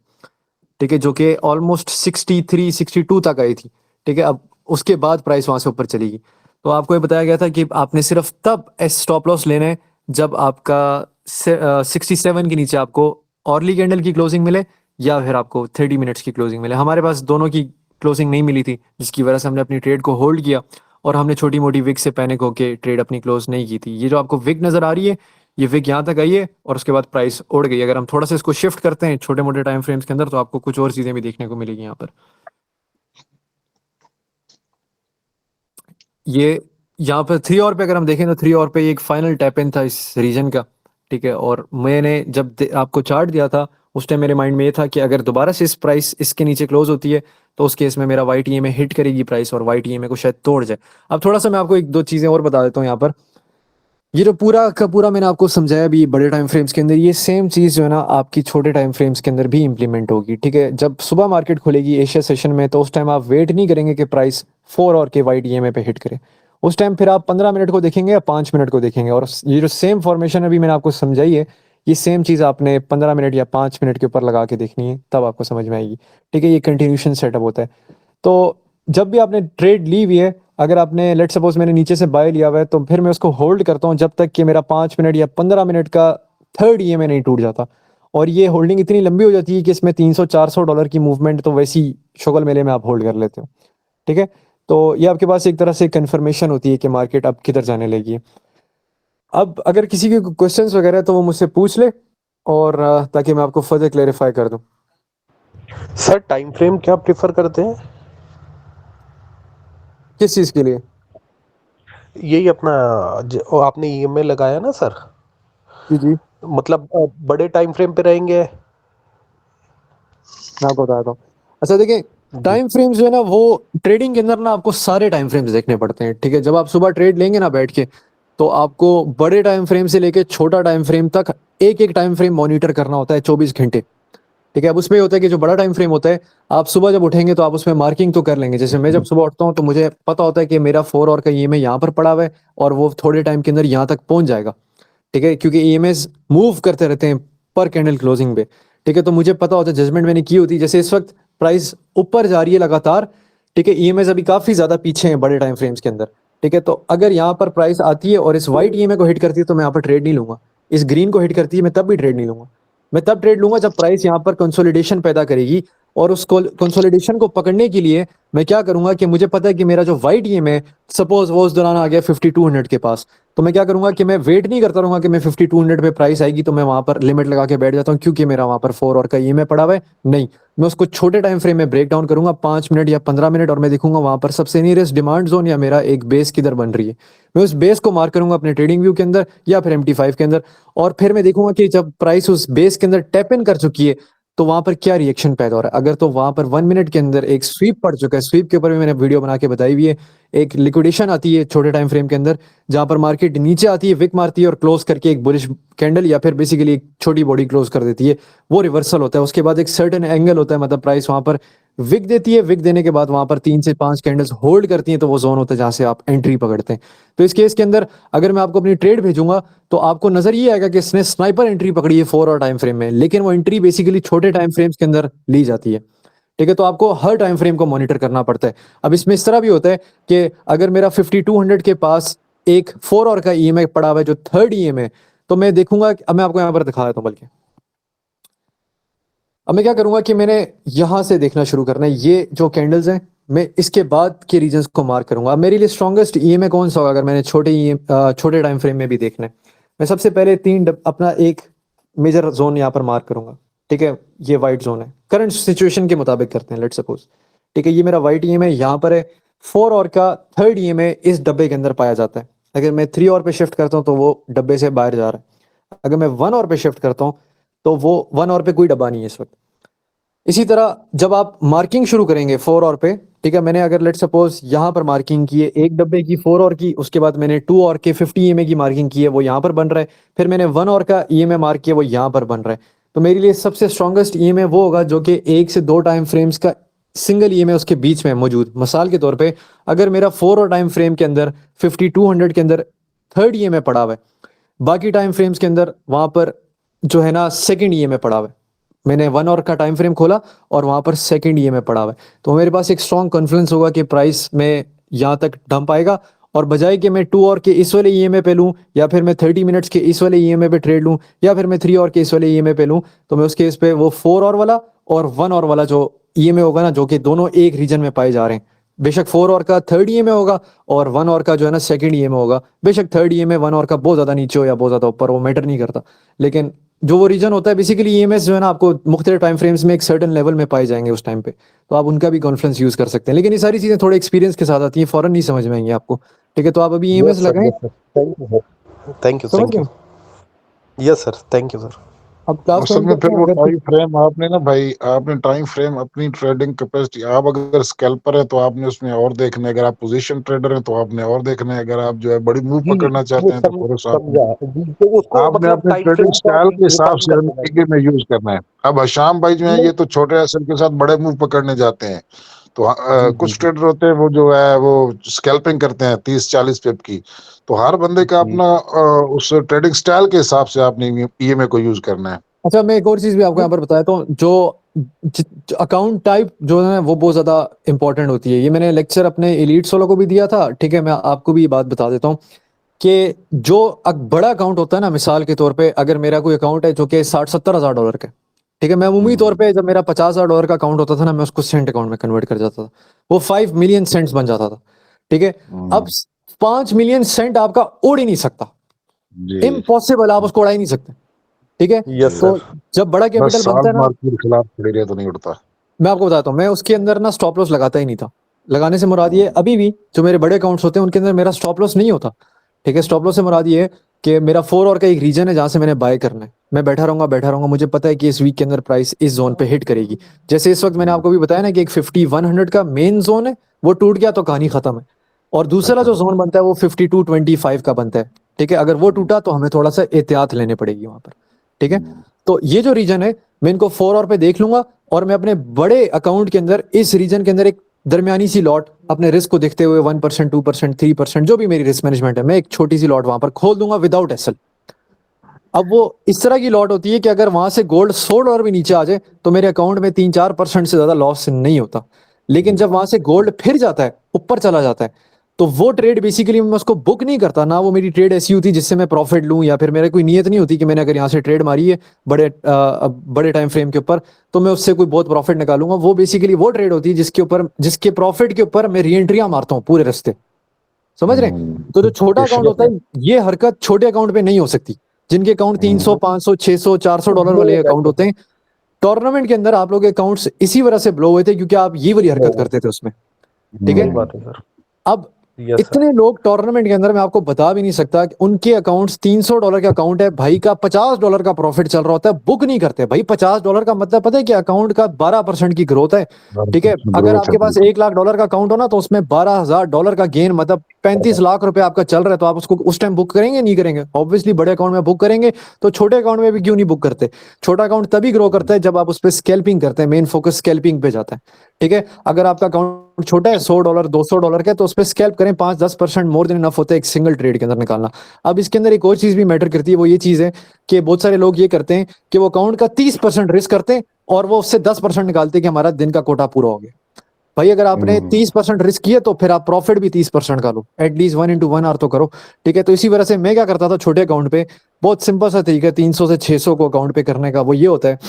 ठीक है, जो कि ऑलमोस्ट 63-62 तक आई थी, ठीक है। अब उसके बाद प्राइस वहां से ऊपर चलेगी, तो आपको ये बताया गया था कि आपने सिर्फ तब एस स्टॉप लॉस लेना है जब आपका 67 के नीचे आपको ऑर्ली कैंडल की क्लोजिंग मिले या फिर आपको 30 मिनट्स की क्लोजिंग मिले। हमारे पास दोनों की क्लोजिंग नहीं मिली थी, जिसकी वजह से हमने अपनी ट्रेड को होल्ड किया और हमने छोटी मोटी विक से पैनिक होकर ट्रेड अपनी क्लोज नहीं की थी। ये जो आपको विक नजर आ रही है, ये विक यहाँ तक आई है और उसके बाद प्राइस उड़ गई। अगर हम थोड़ा सा इसको शिफ्ट करते हैं छोटे मोटे टाइम फ्रेम्स के अंदर, तो आपको कुछ और चीजें भी देखने को मिलेगी यहाँ पर। ये यहाँ पर 3 आवर पे अगर हम देखें तो 3 आवर पे एक फाइनल टैप इन था इस रीजन का, ठीक है। और मैंने जब आपको चार्ट दिया था उस टाइम मेरे माइंड में ये था कि अगर दोबारा से इस प्राइस इसके नीचे क्लोज होती है तो उस केस में मेरा वाई टी ए में हिट करेगी प्राइस और वाई टी ए में को शायद तोड़ जाए। अब थोड़ा सा मैं आपको एक दो चीज़ें और बता देता हूँ यहाँ पर। ये जो पूरा का पूरा मैंने आपको समझाया भी बड़े टाइम फ्रेम्स के अंदर, ये सेम चीज़ जो है ना आपकी छोटे टाइम फ्रेम्स के अंदर भी इंप्लीमेंट होगी, ठीक है। जब सुबह मार्केट खुलेगी एशिया सेशन में, तो उस टाइम आप वेट नहीं करेंगे कि प्राइस 4 और के वाई टी ए में पे हिट करे। उस टाइम फिर आप 15 मिनट को देखेंगे या 5 मिनट को देखेंगे, और ये जो सेम फॉर्मेशन अभी मैंने आपको समझाई है, ये सेम चीज़ आपने 15 मिनट या 5 मिनट के ऊपर लगा के देखनी है, तब आपको समझ में आएगी, ठीक है। ये कंटिन्यूशन सेटअप होता है। तो जब भी आपने ट्रेड ली हुई है, अगर आपने लेट सपोज मैंने नीचे से बाय लिया हुआ है, तो फिर मैं उसको होल्ड करता हूँ जब तक कि मेरा 5 मिनट या 15 मिनट का थर्ड ईएमए नहीं टूट जाता। और ये होल्डिंग इतनी लंबी हो जाती है कि इसमें $300-400 की मूवमेंट तो वैसी शुगल मेले में आप होल्ड कर लेते हो, ठीक है। तो ये आपके पास एक तरह से कंफर्मेशन होती है कि मार्केट अब किधर जाने लगी है। अब अगर किसी के क्वेश्चंस वगैरह है तो वो मुझसे पूछ ले, और ताकि मैं आपको फर्दर क्लेरिफाई कर दूं। सर टाइम फ्रेम क्या प्रेफर करते हैं? किस चीज़ के लिए? यही अपना जो आपने ईएमए लगाया ना सर, जी जी, मतलब बड़े टाइम फ्रेम पे रहेंगे? मैं आपको बताता हूँ। अच्छा देखिए, जी टाइम फ्रेम्स जो है ना, वो ट्रेडिंग के अंदर ना आपको सारे टाइम फ्रेम्स देखने पड़ते हैं, ठीक है। जब आप सुबह ट्रेड लेंगे ना बैठ के, तो आपको बड़े टाइम फ्रेम से लेके छोटा टाइम फ्रेम तक एक एक टाइम फ्रेम मॉनिटर करना होता है 24 घंटे, ठीक है। अब उसमें होता है कि जो बड़ा टाइम फ्रेम होता है, आप सुबह जब उठेंगे तो आप उसमें मार्किंग तो कर लेंगे। जैसे मैं जब सुबह उठता हूँ तो मुझे पता होता है कि मेरा 4 और का ईएमए यहाँ पर पड़ा हुआ है, और वो थोड़े टाइम के अंदर यहाँ तक पहुंच जाएगा, ठीक है, क्योंकि ईएमएस मूव करते रहते हैं पर कैंडल क्लोजिंग पे, ठीक है। तो मुझे पता होता है, जजमेंट मैंने की होती है। जैसे इस वक्त प्राइस ऊपर जा रही है लगातार, ठीक है, ईएमएस अभी काफी ज्यादा पीछे हैं बड़े टाइम फ्रेम्स के अंदर, ठीक है। तो अगर यहाँ पर प्राइस आती है और इस व्हाइट ईएमए को हिट करती है तो मैं यहाँ पर ट्रेड नहीं लूंगा। इस ग्रीन को हिट करती है मैं तब भी ट्रेड नहीं लूंगा। मैं तब ट्रेड लूंगा जब प्राइस यहाँ पर कंसोलिडेशन पैदा करेगी, और उस कंसोलिडेशन को पकड़ने के लिए मैं क्या करूंगा कि मुझे पता है कि मेरा जो व्हाइट ईएमए है, सपोज वो उस दौरान आ गया 5200 के पास, तो मैं क्या करूंगा कि मैं वेट नहीं करता रहूंगा कि मैं 5200 पे प्राइस आएगी तो मैं वहां पर लिमिट लगा के बैठ जाता हूं क्योंकि मेरा वहां पर 4 और का ईएमए पड़ा हुआ है। नहीं, मैं उसको छोटे टाइम फ्रेम में ब्रेक डाउन करूंगा 5 मिनट या 15 मिनट, और मैं देखूंगा वहां पर सबसे नियरेस्ट डिमांड जोन या मेरा एक बेस किधर बन रही है। मैं उस बेस को मार्क करूंगा अपने ट्रेडिंग व्यू के अंदर या फिर MT5 के अंदर, और फिर मैं देखूंगा कि जब प्राइस उस बेस के अंदर टैप इन कर चुकी है तो वहां पर क्या रिएक्शन पैदा हो रहा है। अगर तो वहां पर 1 मिनट के अंदर एक स्वीप पड़ चुका है, स्वीप के ऊपर भी मैंने वीडियो बना के बताई हुई है, एक लिक्विडेशन आती है छोटे टाइम फ्रेम के अंदर, जहां पर मार्केट नीचे आती है, विक मारती है और क्लोज करके एक बुलिश कैंडल या फिर बेसिकली एक छोटी बॉडी क्लोज कर देती है, वो रिवर्सल होता है। उसके बाद एक सर्टेन एंगल होता है, मतलब प्राइस वहां पर विक देती है, विक देने के बाद वहां पर 3 से 5 कैंडल्स होल्ड करती हैं, तो वो जोन होता है जहां से आप एंट्री पकड़ते हैं। तो इस केस के अंदर अगर मैं आपको अपनी ट्रेड भेजूंगा तो आपको नजर ये आएगा कि इसने स्नाइपर एंट्री पकड़ी है 4 और टाइम फ्रेम में, लेकिन वो एंट्री बेसिकली छोटे टाइम फ्रेम्स के अंदर ली जाती है, ठीक है। तो आपको हर टाइम फ्रेम को मॉनिटर करना पड़ता है। अब इसमें इस तरह भी होता है कि अगर मेरा 5200 के पास एक 4 और का ईएमए पड़ा हुआ है जो थर्ड ईएमए, तो मैं देखूंगा, अब मैं आपको यहाँ पर दिखा देता हूँ, बल्कि अब मैं क्या करूंगा कि मैंने यहां से देखना शुरू करना है, ये जो कैंडल्स हैं मैं इसके बाद के रीजंस को मार्क करूंगा। अब मेरे लिए स्ट्रॉन्गेस्ट ईएमए कौन सा होगा अगर मैंने छोटे टाइम फ्रेम में भी देखना है। मैं सबसे पहले अपना एक मेजर जोन यहाँ पर मार्क करूंगा, ठीक है। ये वाइट जोन है, करंट सिचुएशन के मुताबिक करते हैं, लेट सपोज, ठीक है। ये मेरा वाइट ईएमए यहाँ पर है, 4 और का थर्ड ईएमए इस डब्बे के अंदर पाया जाता है। अगर मैं 3 और पे शिफ्ट करता हूँ तो वो डब्बे से बाहर जा रहा है। अगर मैं 1 और पे शिफ्ट करता हूँ तो वो 1 और पे कोई डब्बा नहीं है इस वक्त। इसी तरह जब आप मार्किंग शुरू करेंगे 4 और पे, ठीक है, मैंने अगर लेट सपोज यहाँ पर मार्किंग की है एक डब्बे की 4 और की, उसके बाद मैंने 2 और के 50 ईएमए की मार्किंग की है, वो यहाँ पर बन रहा है, फिर मैंने 1 और का ईएमए मार्क किया, वो यहाँ पर बन रहा है। तो मेरे लिए सबसे स्ट्रॉन्गेस्ट ईएमए वो होगा जो कि 1 से 2 टाइम फ्रेम्स का सिंगल ईएमए उसके बीच में मौजूद। मिसाल के तौर पे अगर मेरा 4 और टाइम फ्रेम के अंदर 5200 के अंदर थर्ड ईएमए पड़ा हुआ है, बाकी टाइम फ्रेम्स के अंदर वहां पर जो है ना सेकंड ईएमए पड़ा हुआ है। मैंने 1 और का टाइम फ्रेम खोला और वहां पर सेकंड ईएमए पड़ा हुआ है, तो मेरे पास एक स्ट्रॉन्ग कॉन्फिडेंस होगा कि प्राइस में यहाँ तक डंप आएगा। और बजाय कि मैं 2 और के इस वाले ईएमए पे लूं, या फिर मैं 30 मिनट्स के इस वाले ईएमए पे ट्रेड लूं, या फिर मैं 3 और के इस वाले ईएमए पे लूं, तो मैं उस केस पे वो 4 और वाला और 1 और वाला जो ईएमए होगा ना, जो कि दोनों एक रीजन में पाए जा रहे हैं, बेशक 4 और का थर्ड ईएमए होगा और 1 और का जो है ना सेकंड ईएमए होगा, बेशक थर्ड ईएमए 1 और का बहुत ज्यादा नीचे हो या बहुत ज्यादा ऊपर, वो मैटर नहीं करता। लेकिन जो वो रीजन होता है बेसिकली ईएमएस जो है ना, आपको मुख्तलिफ टाइम फ्रेम्स में एक सर्टेन लेवल में पाए जाएंगे उस टाइम पे, तो आप उनका भी कॉन्फ्रेंस यूज कर सकते हैं। लेकिन ये सारी चीजें थोड़े एक्सपीरियंस के साथ आती हैं, फौरन नहीं समझ में आएंगी आपको, ठीक है। तो आप अभी ईएमएस यस सर, लगाएं, yes sir, thank you sir, thank you, समझ थैंक गए? You, yes sir, thank you sir. अब क्लास असल पॉइंट में करते फिर हैं वो अगर टाइम फ्रेम आपने ना भाई, आपने टाइम फ्रेम अपनी ट्रेडिंग कैपेसिटी, आप अगर स्कैल्पर है तो आपने उसमें और देखना है, अगर आप पोजीशन ट्रेडर है तो आपने और देखना है, अगर आप जो है बड़ी मूव जी, पकड़ना वो चाहते हैं तो फिर उस आपने समझा। जी, तो उसको आपने मतलब अपने टाइम ट्रेडिंग फ्रेम को स्टाइल आप के हिसाब रिफाइन से कर देना रनिंग में यूज करना है। अब हशाम भाई जो है नहीं, ये तो छोटे एसेट के साथ बड़े मूव पकड़ने जाते हैं, तो जी जी कुछ जी ट्रेडर होते हैं वो जो है वो स्कैल्पिंग करते हैं 30-40 पिप की। तो हर बंदे का जी। अपना उस ट्रेडिंग स्टाइल के हिसाब से आपने ईएमए को यूज करना है। अच्छा, मैं एक और चीज भी आपको यहाँ पर बताया तो जो अकाउंट टाइप जो है वो बहुत ज्यादा इंपॉर्टेंट होती है। ये मैंने लेक्चर अपने एलीट्स वालों को भी दिया था, ठीक है। मैं आपको भी ये बात बता देता हूँ कि जो बड़ा अकाउंट होता है ना, मिसाल के तौर पे अगर मेरा कोई अकाउंट है जो कि 60-70 हज़ार डॉलर का है, ठीक है, मैं उम्मीद तौर पे जब मेरा 50 हज़ार डॉलर का अकाउंट होता था ना, मैं उसको सेंट अकाउंट में कन्वर्ट कर जाता था, वो 5 मिलियन सेंट्स बन जाता था, ठीक है। अब 5 मिलियन सेंट आपका उड़ ही नहीं सकता, जी इम्पॉसिबल, आप उसको उड़ा ही नहीं सकते, ठीक है। यस जी। तो सर। जब बड़ा बस कैपिटल बनता साल है ना, मार्केट के खिलाफ खड़ी रहे तो नहीं उठता। मैं आपको बताता हूँ, मैं उसके अंदर ना स्टॉप लॉस लगाता ही नहीं था। लगाने से मुराद ये, अभी भी जो मेरे बड़े अकाउंट्स होते हैं उनके अंदर मेरा स्टॉप लॉस नहीं होता, ठीक है। स्टॉप लॉस से मुराद ये है कि मेरा 4 और का एक रीजन है जहां से मैंने बाय करना है, मैं बैठा रहूंगा, मुझे पता है कि इस वीक के अंदर प्राइस इस जोन पे हिट करेगी। जैसे इस वक्त मैंने आपको भी बताया ना कि एक 50-100 का मेन जोन है, वो टूट गया तो कहानी खत्म है। और दूसरा जो जोन बनता है वो 52-25 का बनता है, ठीक है। अगर वो टूटा तो हमें थोड़ा सा एहतियात लेने पड़ेगी वहां पर, ठीक है। तो ये जो रीजन है, मैं इनको 4 और पे देख लूंगा, और मैं अपने बड़े अकाउंट के अंदर इस रीजन के अंदर एक दरमियानी सी लॉट अपने रिस्क को देखते हुए 1%, 2%, 3%, जो भी मेरी रिस्क मैनेजमेंट है, मैं एक छोटी सी लॉट वहां पर खोल दूंगा विदाउट एसएल। अब वो इस तरह की लॉट होती है कि अगर वहां से गोल्ड $100 भी नीचे आ जाए तो मेरे अकाउंट में 3-4% से ज्यादा लॉस नहीं होता। लेकिन जब वहां से गोल्ड फिर जाता है, ऊपर चला जाता है, तो वो ट्रेड बेसिकली मैं उसको बुक नहीं करता ना। वो मेरी ट्रेड ऐसी होती है जिससे मैं प्रॉफिट लूं, या फिर मेरे कोई नियत नहीं होती कि मैंने अगर यहाँ से ट्रेड मारी है बड़े टाइम फ्रेम के ऊपर तो मैं उससे कोई बहुत प्रॉफिट निकालूंगा। वो बेसिकली वो ट्रेड होती है जिसके प्रॉफिट के ऊपर मैं री एंट्रियां मारता हूँ पूरे रास्ते, समझ रहे हैं। तो जो छोटा अकाउंट होता है, ये हरकत छोटे अकाउंट पे नहीं हो सकती। जिनके अकाउंट 300, 500, 600, $400 वाले अकाउंट होते हैं, टूर्नामेंट के अंदर आप लोग के अकाउंट्स इसी वजह से ब्लो हुए थे क्योंकि आप ये वाली हरकत करते थे उसमें, ठीक है। सही बात है सर। अब यस सर। इतने लोग टूर्नामेंट के अंदर, मैं आपको बता भी नहीं सकता कि उनके अकाउंट्स $300 का अकाउंट है भाई का, $50 का प्रॉफिट चल रहा होता है, बुक नहीं करते भाई। $50 का मतलब पता है कि अकाउंट का 12% की ग्रोथ है, ठीक है। अगर ग्रोथ है आपके पास $1 लाख का अकाउंट हो ना, तो उसमें $12,000 का गेन, मतलब 35 लाख रुपए आपका चल रहा है, तो आप उसको उस टाइम बुक करेंगे नहीं करेंगे? ऑब्वियसली बड़े अकाउंट में बुक करेंगे। तो छोटे अकाउंट में भी क्यों नहीं बुक करते? छोटा अकाउंट तभी ग्रो करता है जब आप उस पर स्कैल्पिंग करते हैं, मेन फोकस स्कैल्पिंग पे जाता है, ठीक है। अगर आपका अकाउंट छोटा है, $100, $200 का, तो उस पर स्कैल्प करें, 5-10% मोर देन इनफ होता है एक सिंगल ट्रेड के अंदर निकालना। अब इसके अंदर एक और चीज भी मैटर करती है, वो ये चीज है कि बहुत सारे लोग ये करते हैं कि वो अकाउंट का 30% रिस्क करते हैं और वो उससे 10% निकालते हैं कि हमारा दिन का कोटा पूरा हो गया। भाई अगर आपने 30% रिस्क किया तो फिर आप प्रॉफिट भी 30% का लो, एटलीस्ट 1 into 1 आर तो करो, ठीक है। तो इसी वजह से मैं क्या करता था छोटे अकाउंट पे, बहुत सिंपल सा तरीका है 300 से 600 को अकाउंट पे करने का, वो ये होता है।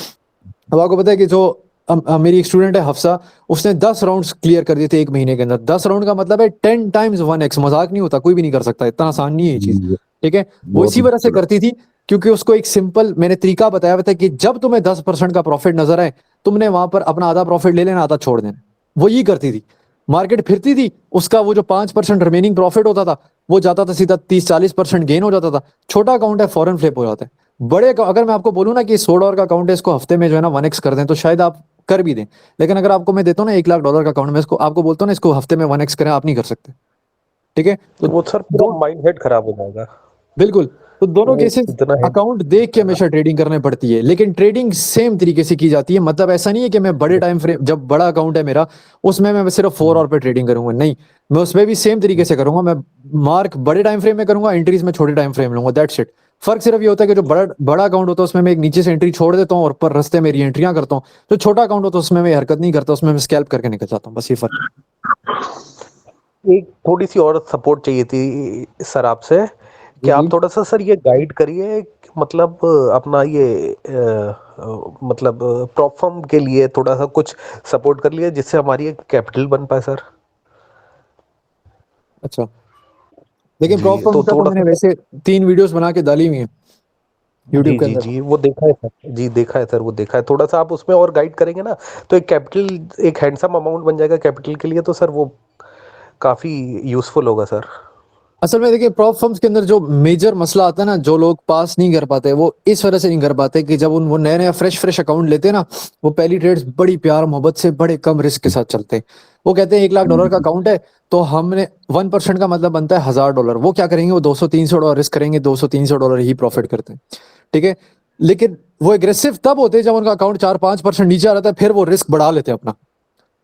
अब आपको पता है कि जो मेरी एक स्टूडेंट है हफ्सा, उसने 10 राउंड्स क्लियर कर दिए थे एक महीने के अंदर। 10 राउंड का मतलब है 10 टाइम्स 1x, मजाक नहीं होता, कोई भी नहीं कर सकता, इतना आसान नहीं है ये चीज, ठीक है। वो बहुत इसी वजह से करती थी क्योंकि उसको एक सिंपल मैंने तरीका बताया हुआ था कि जब तुम्हें 10% का प्रॉफिट नजर आए, तुमने वहां पर अपना आधा प्रॉफिट ले लेना, आधा छोड़ देना। वो ये करती थी, मार्केट फिरती थी, उसका वो जो 5% रिमेनिंग प्रॉफिट होता था वो जाता था सीधा 30-40% गेन हो जाता था। छोटा अकाउंट है, फॉरन फ्लिप हो जाता है। अगर मैं आपको बोलूं ना कि $100 का अकाउंट है, इसको हफ्ते में जो है ना 1x कर दें, तो शायद आप कर भी दें। लेकिन अगर आपको मैं देता हूँ ना $1 लाख का अकाउंट में, इसको आपको बोलता हूँ ना इसको हफ्ते में 1x करें, आप नहीं कर सकते, ठीक है। तो वो सर पूरा माइंड हेड खराब हो जाएगा। बिल्कुल, तो दोनों वो केसेस इतना हेड। अकाउंट देख के हमेशा ट्रेडिंग करने पड़ती है, लेकिन ट्रेडिंग सेम तरीके से की जाती है। मतलब ऐसा नहीं है कि मैं बड़े टाइम फ्रेम, जब बड़ा अकाउंट है मेरा, उसमें मैं सिर्फ 4 और पे ट्रेडिंग करूंगा, नहीं, मैं उसमें भी सेम तरीके से करूंगा। मैं मार्क बड़े टाइम फ्रेम में करूंगा, एंट्रीज में छोटे टाइम फ्रेम लूंगा, दैट्स इट। फर्क सिर्फ ये होता है कि जो बड़ा बड़ा अकाउंट होता है उसमें मैं एक नीचे से एंट्री छोड़ देता हूँ और ऊपर रास्ते में री एंट्रियां करता हूँ। जो छोटा अकाउंट होता है उसमें मैं हरकत नहीं करता, उसमें मैं स्कैल्प करके निकल जाता हूँ, बस ये फर्क। एक थोड़ी सी और सपोर्ट चाहिए थी सर आपसे, कि जी जी। आप थोड़ा सा सर ये गाइड करिए कि मतलब अपना ये मतलब प्रॉप फर्म के लिए थोड़ा सा कुछ सपोर्ट कर लिया जिससे हमारी एक कैपिटल बन पाए सर। अच्छा, लेकिन जी प्रॉप फर्म तो का तो थोड़ा मैंने सा। वैसे 3 वीडियोस बना के डाली हुई है यूट्यूब जी के जी अंदर। जी वो देखा है सर, जी देखा है सर, वो देखा है। थोड़ा सा आप उसमें और गाइड करेंगे ना तो एक कैपिटल, एक हैंडसम अमाउंट बन जाएगा कैपिटल के लिए, तो सर वो काफी यूजफुल होगा सर। असल में देखिए प्रॉप फर्म्स के अंदर जो मेजर मसला आता है ना, जो लोग पास नहीं कर पाते, वो इस वजह से नहीं कर पाते कि जब वो नया नया फ्रेश अकाउंट लेते हैं ना, वो पहली ट्रेड्स बड़ी प्यार मोहब्बत से बड़े कम रिस्क के साथ चलते हैं। वो कहते हैं $1 लाख का अकाउंट है, तो हमने 1% का मतलब बनता है $1000। वो क्या करेंगे, वो $200-300 रिस्क करेंगे, $200-300 ही प्रॉफिट करते हैं। ठीक है, लेकिन वो एग्रेसिव तब होते हैं जब उनका अकाउंट 4-5% नीचे आ रहा है, फिर वो रिस्क बढ़ा लेते हैं अपना।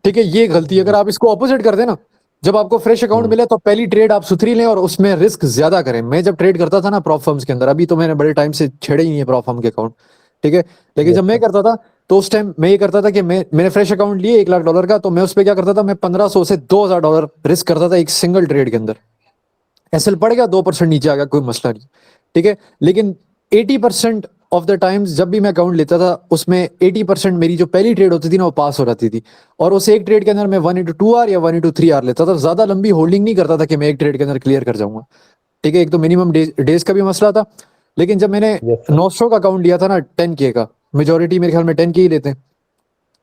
ठीक है, ये गलती अगर आप इसको ऑपोजिट कर देना, जब आपको फ्रेश अकाउंट मिले तो पहली ट्रेड आप सुथरी लें और उसमें रिस्क ज्यादा करें। मैं जब ट्रेड करता था ना प्रॉप फर्म्स के अंदर, अभी तो मैंने बड़े टाइम से छेड़े ही नहीं है प्रॉप फर्म के अकाउंट, ठीक है, लेकिन जब मैं करता था तो उस टाइम मैं ये करता था कि मैंने फ्रेश अकाउंट लिए $1 लाख का, तो मैं उस पर क्या करता था, मैं 1500 से $2000 रिस्क करता था एक सिंगल ट्रेड के अंदर। एसएल पड़ गया 2% नीचे आ गया, कोई मसला नहीं। ठीक है, लेकिन 80% ऑफ द टाइम्स जब भी मैं अकाउंट लेता था, उसमें 80% मेरी जो पहली ट्रेड होती थी ना, वो पास हो जाती थी। और उस एक ट्रेड के अंदर मैं 1/2 आवर या 1/3 आवर लेता था, ज्यादा लंबी होल्डिंग नहीं करता था कि मैं एक ट्रेड के अंदर क्लियर कर जाऊंगा। ठीक है, एक तो मिनिमम डेज का भी मसला था। लेकिन जब मैंने नॉस्ट्रो का अकाउंट लिया था ना 10K का, मेजोरिटी मेरे ख्याल में 10K ही लेते हैं,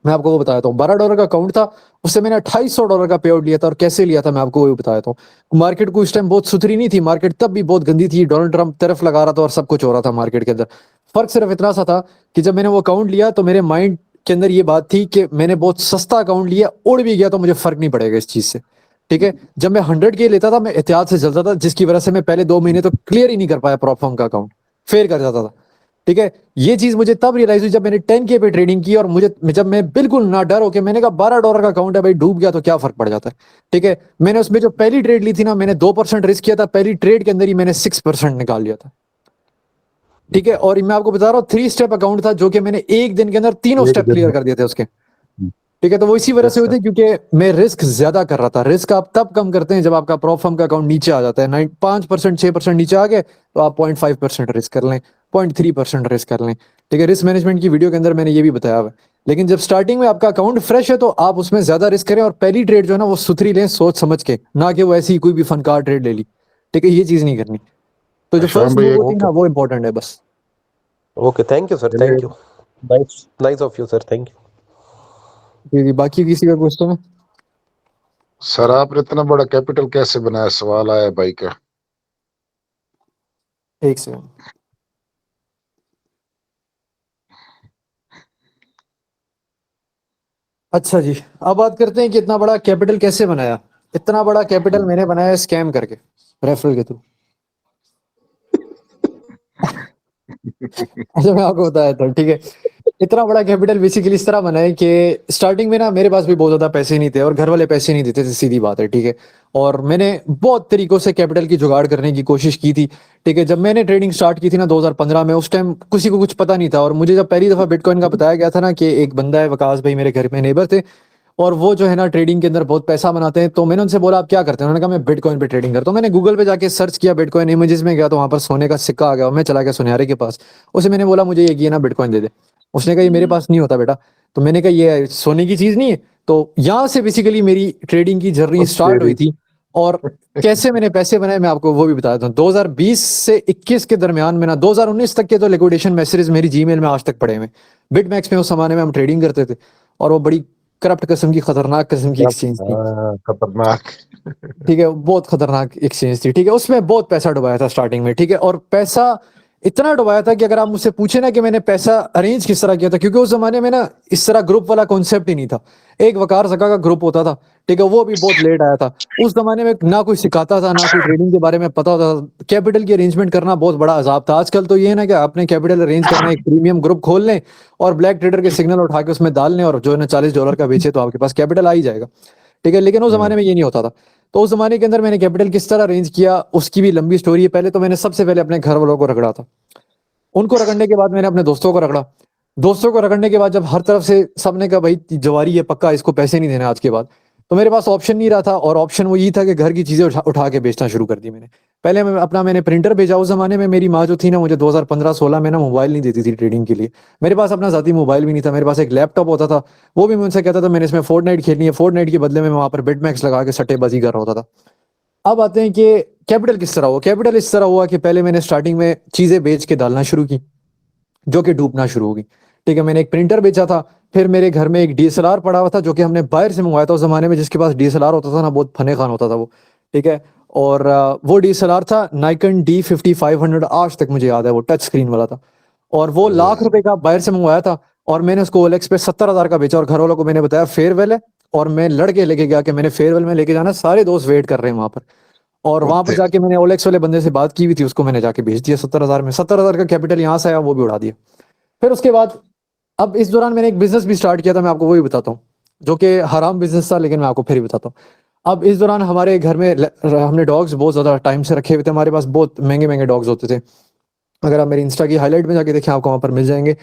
मैं आपको वो बताया था। $12 का अकाउंट था, उससे मैंने $2800 का पे आउट लिया था। और कैसे लिया था मैं आपको वो बताया था। मार्केट को उस टाइम बहुत सुथरी नहीं थी, मार्केट तब भी बहुत गंदी थी, डोनाल्ड ट्रंप तरफ लगा रहा था और सब कुछ हो रहा था मार्केट के अंदर। फर्क सिर्फ इतना सा था कि जब मैंने वो अकाउंट लिया तो मेरे माइंड के अंदर ये बात थी कि मैंने बहुत सस्ता अकाउंट लिया, उड़ भी गया तो मुझे फर्क नहीं पड़ेगा इस चीज से। ठीक है, जब मैं 100K लेता था मैं एहतियात से चलता था, जिसकी वजह से मैं पहले 2 महीने तो क्लियर ही नहीं कर पाया प्रॉप फर्म का अकाउंट, फेल कर जाता था। ठीक है, ये चीज मुझे तब रियलाइज हुई जब मैंने 10K पे ट्रेडिंग की, और मुझे जब मैं बिल्कुल ना डर होके मैंने कहा $12 का अकाउंट है भाई, डूब गया तो क्या फर्क पड़ जाता है। ठीक है, मैंने उसमें जो पहली ट्रेड ली थी ना, मैंने 2% रिस्क किया था, पहली ट्रेड के अंदर ही मैंने 6% निकाल लिया था। ठीक है, और मैं आपको बता रहा हूँ 3 स्टेप अकाउंट था, जो कि मैंने एक दिन के अंदर तीनों स्टेप क्लियर कर दिए थे उसके। ठीक है, तो वो इसी वजह से हुई थी क्योंकि मैं रिस्क ज्यादा कर रहा था। रिस्क आप तब कम करते हैं जब आपका प्रॉप फर्म का अकाउंट नीचे आ जाता है, 5% 6% नीचे आ गए तो आप 0.5% रिस्क कर लें, 0.3% रिस्क कर लें। ठीक है, रिस्क मैनेजमेंट की वीडियो के अंदर मैंने ये भी बताया हुआ है। लेकिन जब स्टार्टिंग में आपका अकाउंट फ्रेश है तो आप उसमें ज्यादा रिस्क करें, और पहली ट्रेड जो है ना वो सुथरी लें सोच समझ के, ना कि वो ऐसी ही कोई भी फनकार ट्रेड ले ली। ठीक है, ये चीज नहीं करनी। तो जो शाम फर्स्ट भाई मूव एक होती है ना, वो इंपॉर्टेंट है बस। Okay, thank you sir, thank you, nice nice of you sir, thank you. बाकी किसी का क्वेश्चन है? सर आपने इतना बड़ा कैपिटल कैसे बनाया, सवाल आया भाई का। एक सेकंड। अच्छा जी, अब बात करते हैं कि इतना बड़ा कैपिटल कैसे बनाया। इतना बड़ा कैपिटल मैंने बनाया स्कैम करके, रेफरल के थ्रू। अच्छा, मैं आपको बताया था। ठीक है, इतना बड़ा कैपिटल बेसिकली इस तरह बना है कि स्टार्टिंग में ना मेरे पास भी बहुत ज्यादा पैसे नहीं थे, और घर वाले पैसे नहीं देते थे, सीधी बात है। ठीक है, और मैंने बहुत तरीकों से कैपिटल की जुगाड़ करने की कोशिश की थी। ठीक है, जब मैंने ट्रेडिंग स्टार्ट की थी ना 2015 में, उस टाइम किसी को कुछ पता नहीं था, और मुझे जब पहली दफा बिटकॉइन का बताया गया था ना कि एक बंदा है वकास भाई, मेरे घर में नेबर थे, और वो जो है ना ट्रेडिंग के अंदर बहुत पैसा बनाते हैं, तो मैंने उनसे बोला आप क्या करते हैं। उन्होंने कहा मैं बिटकॉइन पे ट्रेडिंग करता हूँ। मैंने गूगल पे जाके सर्च किया, बिटकॉइन इमेजेस में गया तो वहां पर सोने का सिक्का आ गया, और मैं चला गया सुनहरे के पास। उसे मैंने बोला मुझे ये ना बिटकॉइन दे दे। उसने कहा ये मेरे पास नहीं होता बेटा। तो मैंने कहा ये सोने की चीज नहीं है। तो यहाँ से बेसिकली मेरी ट्रेडिंग की जर्नी स्टार्ट हुई थी। और कैसे मैंने पैसे बनाए मैं आपको वो भी बताया था। 2020 से 21 के दरमियान में ना, 2019 तक के तो लिक्विडेशन मैसेजेस मेरी जीमेल में आज तक पड़े हुए। बिटमैक्स में उस जमाने में हम ट्रेडिंग करते थे, और वो बड़ी करप्ट किस्म की, खतरनाक किस्म की एक्सचेंज थी। खतरनाक। ठीक है, बहुत खतरनाक एक्सचेंज थी। ठीक है, उसमें बहुत पैसा डुबाया था स्टार्टिंग में। ठीक है, और पैसा इतना डुबाया था कि अगर आप मुझसे पूछे ना कि मैंने पैसा अरेंज किस तरह किया था, क्योंकि उस जमाने में ना इस तरह ग्रुप वाला कॉन्सेप्ट ही नहीं था। एक वकार सका का ग्रुप होता था। ठीक है, वो भी बहुत लेट आया था। उस जमाने में ना कोई सिखाता था, ना कोई ट्रेडिंग के बारे में पता होता था। कैपिटल की अरेंजमेंट करना बहुत बड़ा अजाब था। आजकल तो ये है ना कि आपने कैपिटल अरेंज करना, एक प्रीमियम ग्रुप खोल लें और ब्लैक ट्रेडर के सिग्नल उठा के उसमें डाल लें, और जो है ना $40 का बेचे तो आपके पास कैपिटल आ ही जाएगा। ठीक है, लेकिन उस जमाने में ये नहीं होता था। तो उस जमाने के अंदर मैंने कैपिटल किस तरह अरेंज किया उसकी भी लंबी स्टोरी है। पहले तो मैंने सबसे पहले अपने घर वालों को रगड़ा था। उनको रगड़ने के बाद मैंने अपने दोस्तों को रगड़ा। दोस्तों को रगड़ने के बाद जब हर तरफ से सबने कहा भाई जवारी है पक्का, इसको पैसे नहीं देने आज के बाद, तो मेरे पास ऑप्शन नहीं रहा था। और ऑप्शन वो ये था कि घर की चीजें उठा के बेचना शुरू कर दी मैंने। पहले मैंने प्रिंटर भेजा। उस जमाने में मेरी माँ जो थी ना, मुझे 2015-16 में ना मोबाइल नहीं देती थी ट्रेडिंग के लिए। मेरे पास अपना जाती मोबाइल भी नहीं था। मेरे पास एक लैपटॉप होता था, वो भी मैं उनसे कहता था मैंने इसमें फोर्टनाइट खेलनी है। फोर्टनाइट के बदले में मैं वहां पर बिटमैक्स लगा के सट्टेबाजी कर रहा होता था। अब आते हैं कि कैपिटल किस तरह हुआ। कैपिटल इस तरह हुआ कि पहले मैंने स्टार्टिंग में चीजें बेच के डालना शुरू की, जो कि डूबना शुरू हो गई। ठीक है, मैंने एक प्रिंटर बेचा था। फिर मेरे घर में एक डीएसएलआर पड़ा हुआ था, जो कि हमने बाहर से मंगवाया था। उस जमाने में जिसके पास डीएसएलआर होता था ना, बहुत फने खान होता था वो। ठीक है, और वो DSLR था नाइकन D5500, आज तक मुझे याद है, वो टच स्क्रीन वाला था। और वो लाख रुपए का बाहर से मंगवाया था और मैंने उसको OLX पे 70,000 का बेचा। और घर वालों को मैंने बताया फेयरवेल है, और मैं लड़के लेके गया कि मैंने फेयरवेल में लेके जाना, सारे दोस्त वेट कर रहे हैं वहां पर। और वहां पर जाके मैंने OLX वाले बंदे से बात की हुई थी, उसको मैंने जाके भेज दिया 70,000 में। 70,000 का कैपिटल यहाँ से आया, वो भी उड़ा दिया। फिर उसके बाद अब इस दौरान मैंने एक बिजनेस भी स्टार्ट किया था, मैं आपको वो भी बताता हूँ, जो कि हराम बिजनेस था, लेकिन मैं आपको फिर ही बताता हूँ। अब इस दौरान हमारे घर में हमने डॉग्स बहुत ज्यादा टाइम से रखे हुए थे, हमारे पास बहुत महंगे महंगे डॉग्स होते थे। अगर आप मेरी इंस्टा की हाईलाइट में जाके देखें, आपको वहां पर मिल जाएंगे।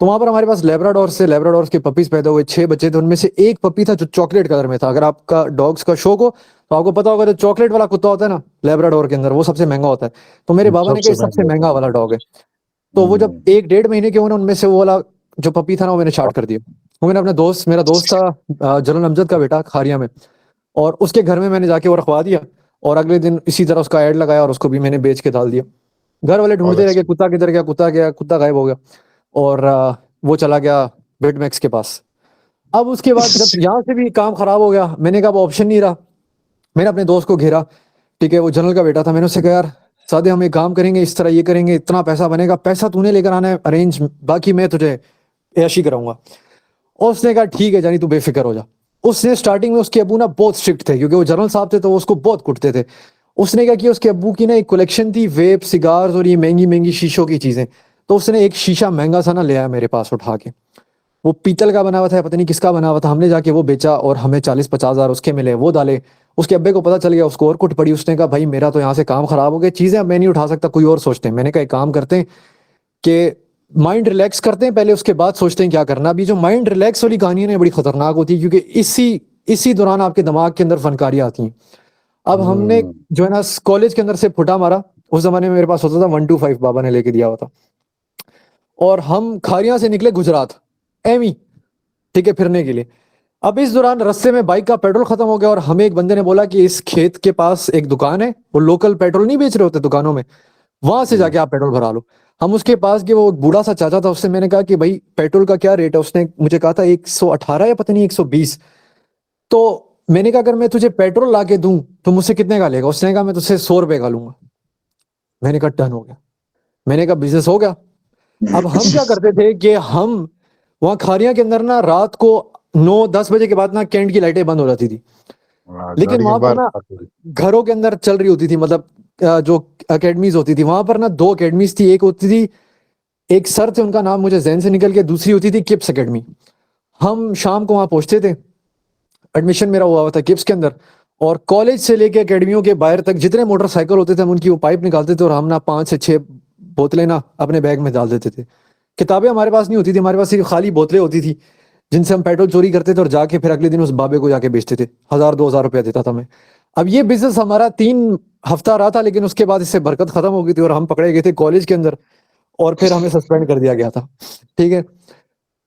तो वहां पर हमारे पास लेब्राडोर्स के पपीज पैदा हुए, 6 बच्चे थे। उनमें से एक पपी था जो चॉकलेट कलर में था। अगर आपका डॉग्स का शौक हो तो आपको पता होगा, जो चॉकलेट वाला कुत्ता होता है ना लेब्राडोर के अंदर, वो सबसे महंगा होता है। तो मेरे बाबा ने कहा सबसे सबसे महंगा महंगा वाला डॉग है। तो वो जब 1-1.5 महीने के हुए ना, उनमें से वो वाला जो पपी था ना, वो मैंने छाट कर दिया। वो मैंने अपने दोस्त, मेरा दोस्त था जनरल अमजद का बेटा खारिया में, और उसके घर में मैंने जाके वो रखवा दिया। और अगले दिन इसी तरह उसका ऐड लगाया और उसको भी मैंने बेच के डाल दिया। घर वाले ढूंढते रह गए, कुत्ता किधर गया, कुत्ता गया, कुत्ता गायब हो गया। और वो चला गया बेडमैक्स के पास। अब उसके बाद जब यहाँ से भी काम खराब हो गया, मैंने कहा अब ऑप्शन नहीं रहा। मैंने अपने दोस्त को घेरा, ठीक है, वो जनरल का बेटा था। मैंने उससे कहा यार सादे, हम एक काम करेंगे, इस तरह ये करेंगे, इतना पैसा बनेगा, पैसा तूने लेकर आना है अरेंज, बाकी मैं तुझे ऐशी कराऊंगा। और उसने कहा ठीक है जानी, तू बेफिक्र हो जा। उसने स्टार्टिंग में, उसके अबू ना बहुत स्ट्रिक्ट थे, क्योंकि वो जनरल साहब थे तो वो उसको बहुत कुटते थे। उसने क्या किया, उसके अब्बू की ना एक कलेक्शन थी वेप, सिगार्स और ये महंगी महंगी शीशों की चीजें। तो उसने एक शीशा महंगा सा ना ले आया मेरे पास उठा के, वो पीतल का बना हुआ था, पता नहीं किसका बना हुआ था। हमने जाके वो बेचा और हमें 40-50 हज़ार उसके मिले, वो डाले। उसके अब्बे को पता चल गया, उसको और कुट पड़ी। उसने कहा भाई मेरा तो यहाँ से काम खराब हो गया, चीजें अब मैं नहीं उठा सकता, कोई और सोचते हैं। मैंने कहा एक काम करते हैं कि माइंड रिलैक्स करते हैं पहले, उसके बाद सोचते हैं क्या करना। अभी जो माइंड रिलैक्स वाली कहानी है ना, बड़ी खतरनाक होती है, क्योंकि इसी दौरान आपके दिमाग के अंदर फनकारियां आती हैं। अब हमने जो है ना कॉलेज के अंदर से फुटा मारा। उस जमाने में मेरे पास होता था 125, बाबा ने लेके दिया हुआ था। और हम खारियां से निकले गुजरात एमी, ठीक है, फिरने के लिए। अब इस दौरान रास्ते में बाइक का पेट्रोल खत्म हो गया, और हमें एक बंदे ने बोला कि इस खेत के पास एक दुकान है, वो लोकल पेट्रोल नहीं बेच रहे होते दुकानों में, वहां से जाके आप पेट्रोल भरा लो। हम उसके पास गए, वो बूढ़ा सा चाचा था। उससे मैंने कहा कि भाई पेट्रोल का क्या रेट है। उसने मुझे कहा था 118 या पता नहीं 120। तो मैंने कहा अगर मैं तुझे पेट्रोल ला के दूं तो मुझसे कितने का लेगा। उसने कहा मैं तुझसे 100 रुपए का लूंगा। मैंने कहा डन हो गया। मैंने कहा बिजनेस हो गया। अब हम क्या करते थे कि हम वहां खारिया के अंदर ना रात को 9-10 बजे के बाद ना कैंट की लाइटें बंद हो जाती थी, लेकिन वहां पर ना घरों के अंदर चल रही होती थी, मतलब जो एकेडमीज होती थी वहां पर ना 2 एकेडमीज थी। एक होती थी, एक सर थे, उनका नाम मुझे जहन से निकल गया, दूसरी होती थी किप्स एकेडमी। हम शाम को वहां पहुंचते थे, एडमिशन मेरा हुआ था किप्स के अंदर। और कॉलेज से लेके एकेडमियों के बाहर तक जितने मोटरसाइकिल होते थे हम उनकी वो पाइप निकालते थे, और हम ना 5 से 6 बोतलें ना अपने बैग में डाल देते थे। किताबें हमारे पास नहीं होती थी, हमारे पास सिर्फ खाली बोतलें होती थी, जिनसे हम पेट्रोल चोरी करते थे और जाके फिर अगले दिन उस बाबे को जाके बेचते थे। 1,000-2,000 रुपया देता था मैं। अब ये बिजनेस हमारा 3 हफ्ता रहा था, लेकिन उसके बाद इससे बरकत खत्म हो गई थी और हम पकड़े गए थे कॉलेज के अंदर, और फिर हमें सस्पेंड कर दिया गया था। ठीक है,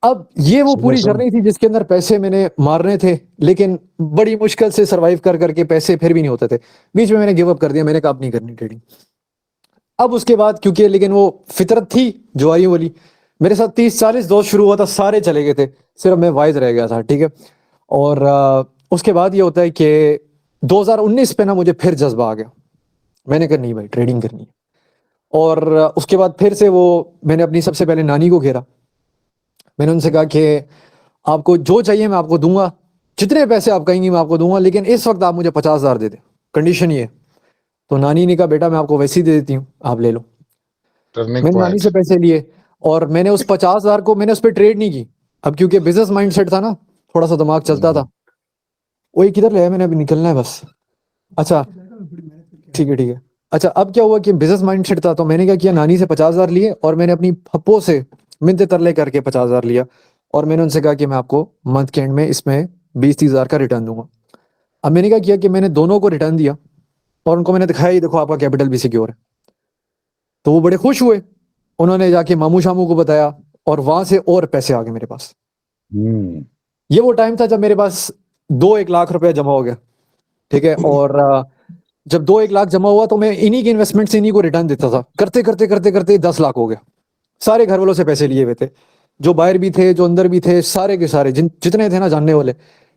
अब ये वो पूरी जर्नी थी जिसके अंदर पैसे मैंने मारने थे, लेकिन बड़ी मुश्किल से सरवाइव कर करके पैसे फिर भी नहीं होते थे। बीच में मैंने गिव अप कर दिया, मैंने कहा अब नहीं करनी ट्रेडिंग। अब उसके बाद क्योंकि लेकिन वो फितरत थी जुआरी वाली, मेरे साथ 30-40 दोस्त शुरू हुआ था, सारे चले गए थे, सिर्फ मैं वाइज रह गया था। ठीक है, और उसके बाद ये होता है कि 2019 पे ना मुझे फिर जज्बा आ गया। मैंने कहा नहीं भाई ट्रेडिंग करनी है। और उसके बाद फिर से वो मैंने अपनी सबसे पहले नानी को घेरा। मैंने उनसे कहा कि आपको जो चाहिए मैं आपको दूंगा, जितने पैसे आप कहेंगी मैं आपको दूंगा, लेकिन इस वक्त आप मुझे 50,000 दे दें, कंडीशन ये है। तो नानी ने कहा बेटा मैं आपको वैसे ही दे देती हूँ, आप ले लो। मैंने नानी से पैसे लिए और मैंने उस 50,000 को मैंने उस पर ट्रेड नहीं की। अब क्योंकि बिजनेस माइंडसेट था ना, थोड़ा सा दिमाग चलता था। वही किधर ले आया, मैंने अभी निकलना है बस। अच्छा ठीक है ठीक है। अच्छा अब क्या हुआ कि बिजनेस माइंडसेट था, तो मैंने क्या किया, नानी से 50,000 लिए और मैंने अपनी पप्पो से मिन्नतें तरले करके 50,000 लिया, और मैंने उनसे कहा कि मैं आपको मंथ के एंड में इसमें 20-30,000 का रिटर्न दूंगा। अब मैंने क्या किया कि मैंने दोनों को रिटर्न दिया और उनको मैंने दिखाया, ये देखो आपका कैपिटल भी सिक्योर है। तो वो बड़े खुश हुए, उन्होंने जाके मामू शामू को बताया और वहां से और पैसे आ गए मेरे पास। ये वो टाइम था जब मेरे पास 2-1 लाख रुपया जमा हो गया। ठीक है, और जब 2-1 लाख जमा हुआ तो मैं इन्हीं के इन्वेस्टमेंट से इन्हीं को रिटर्न देता था। करते करते करते करते 10 लाख हो गया। सारे घर वालों से पैसे लिए हुए थे, जो बाहर भी थे जो अंदर भी थे, सारे के सारे जितने थे ना जानने वाले,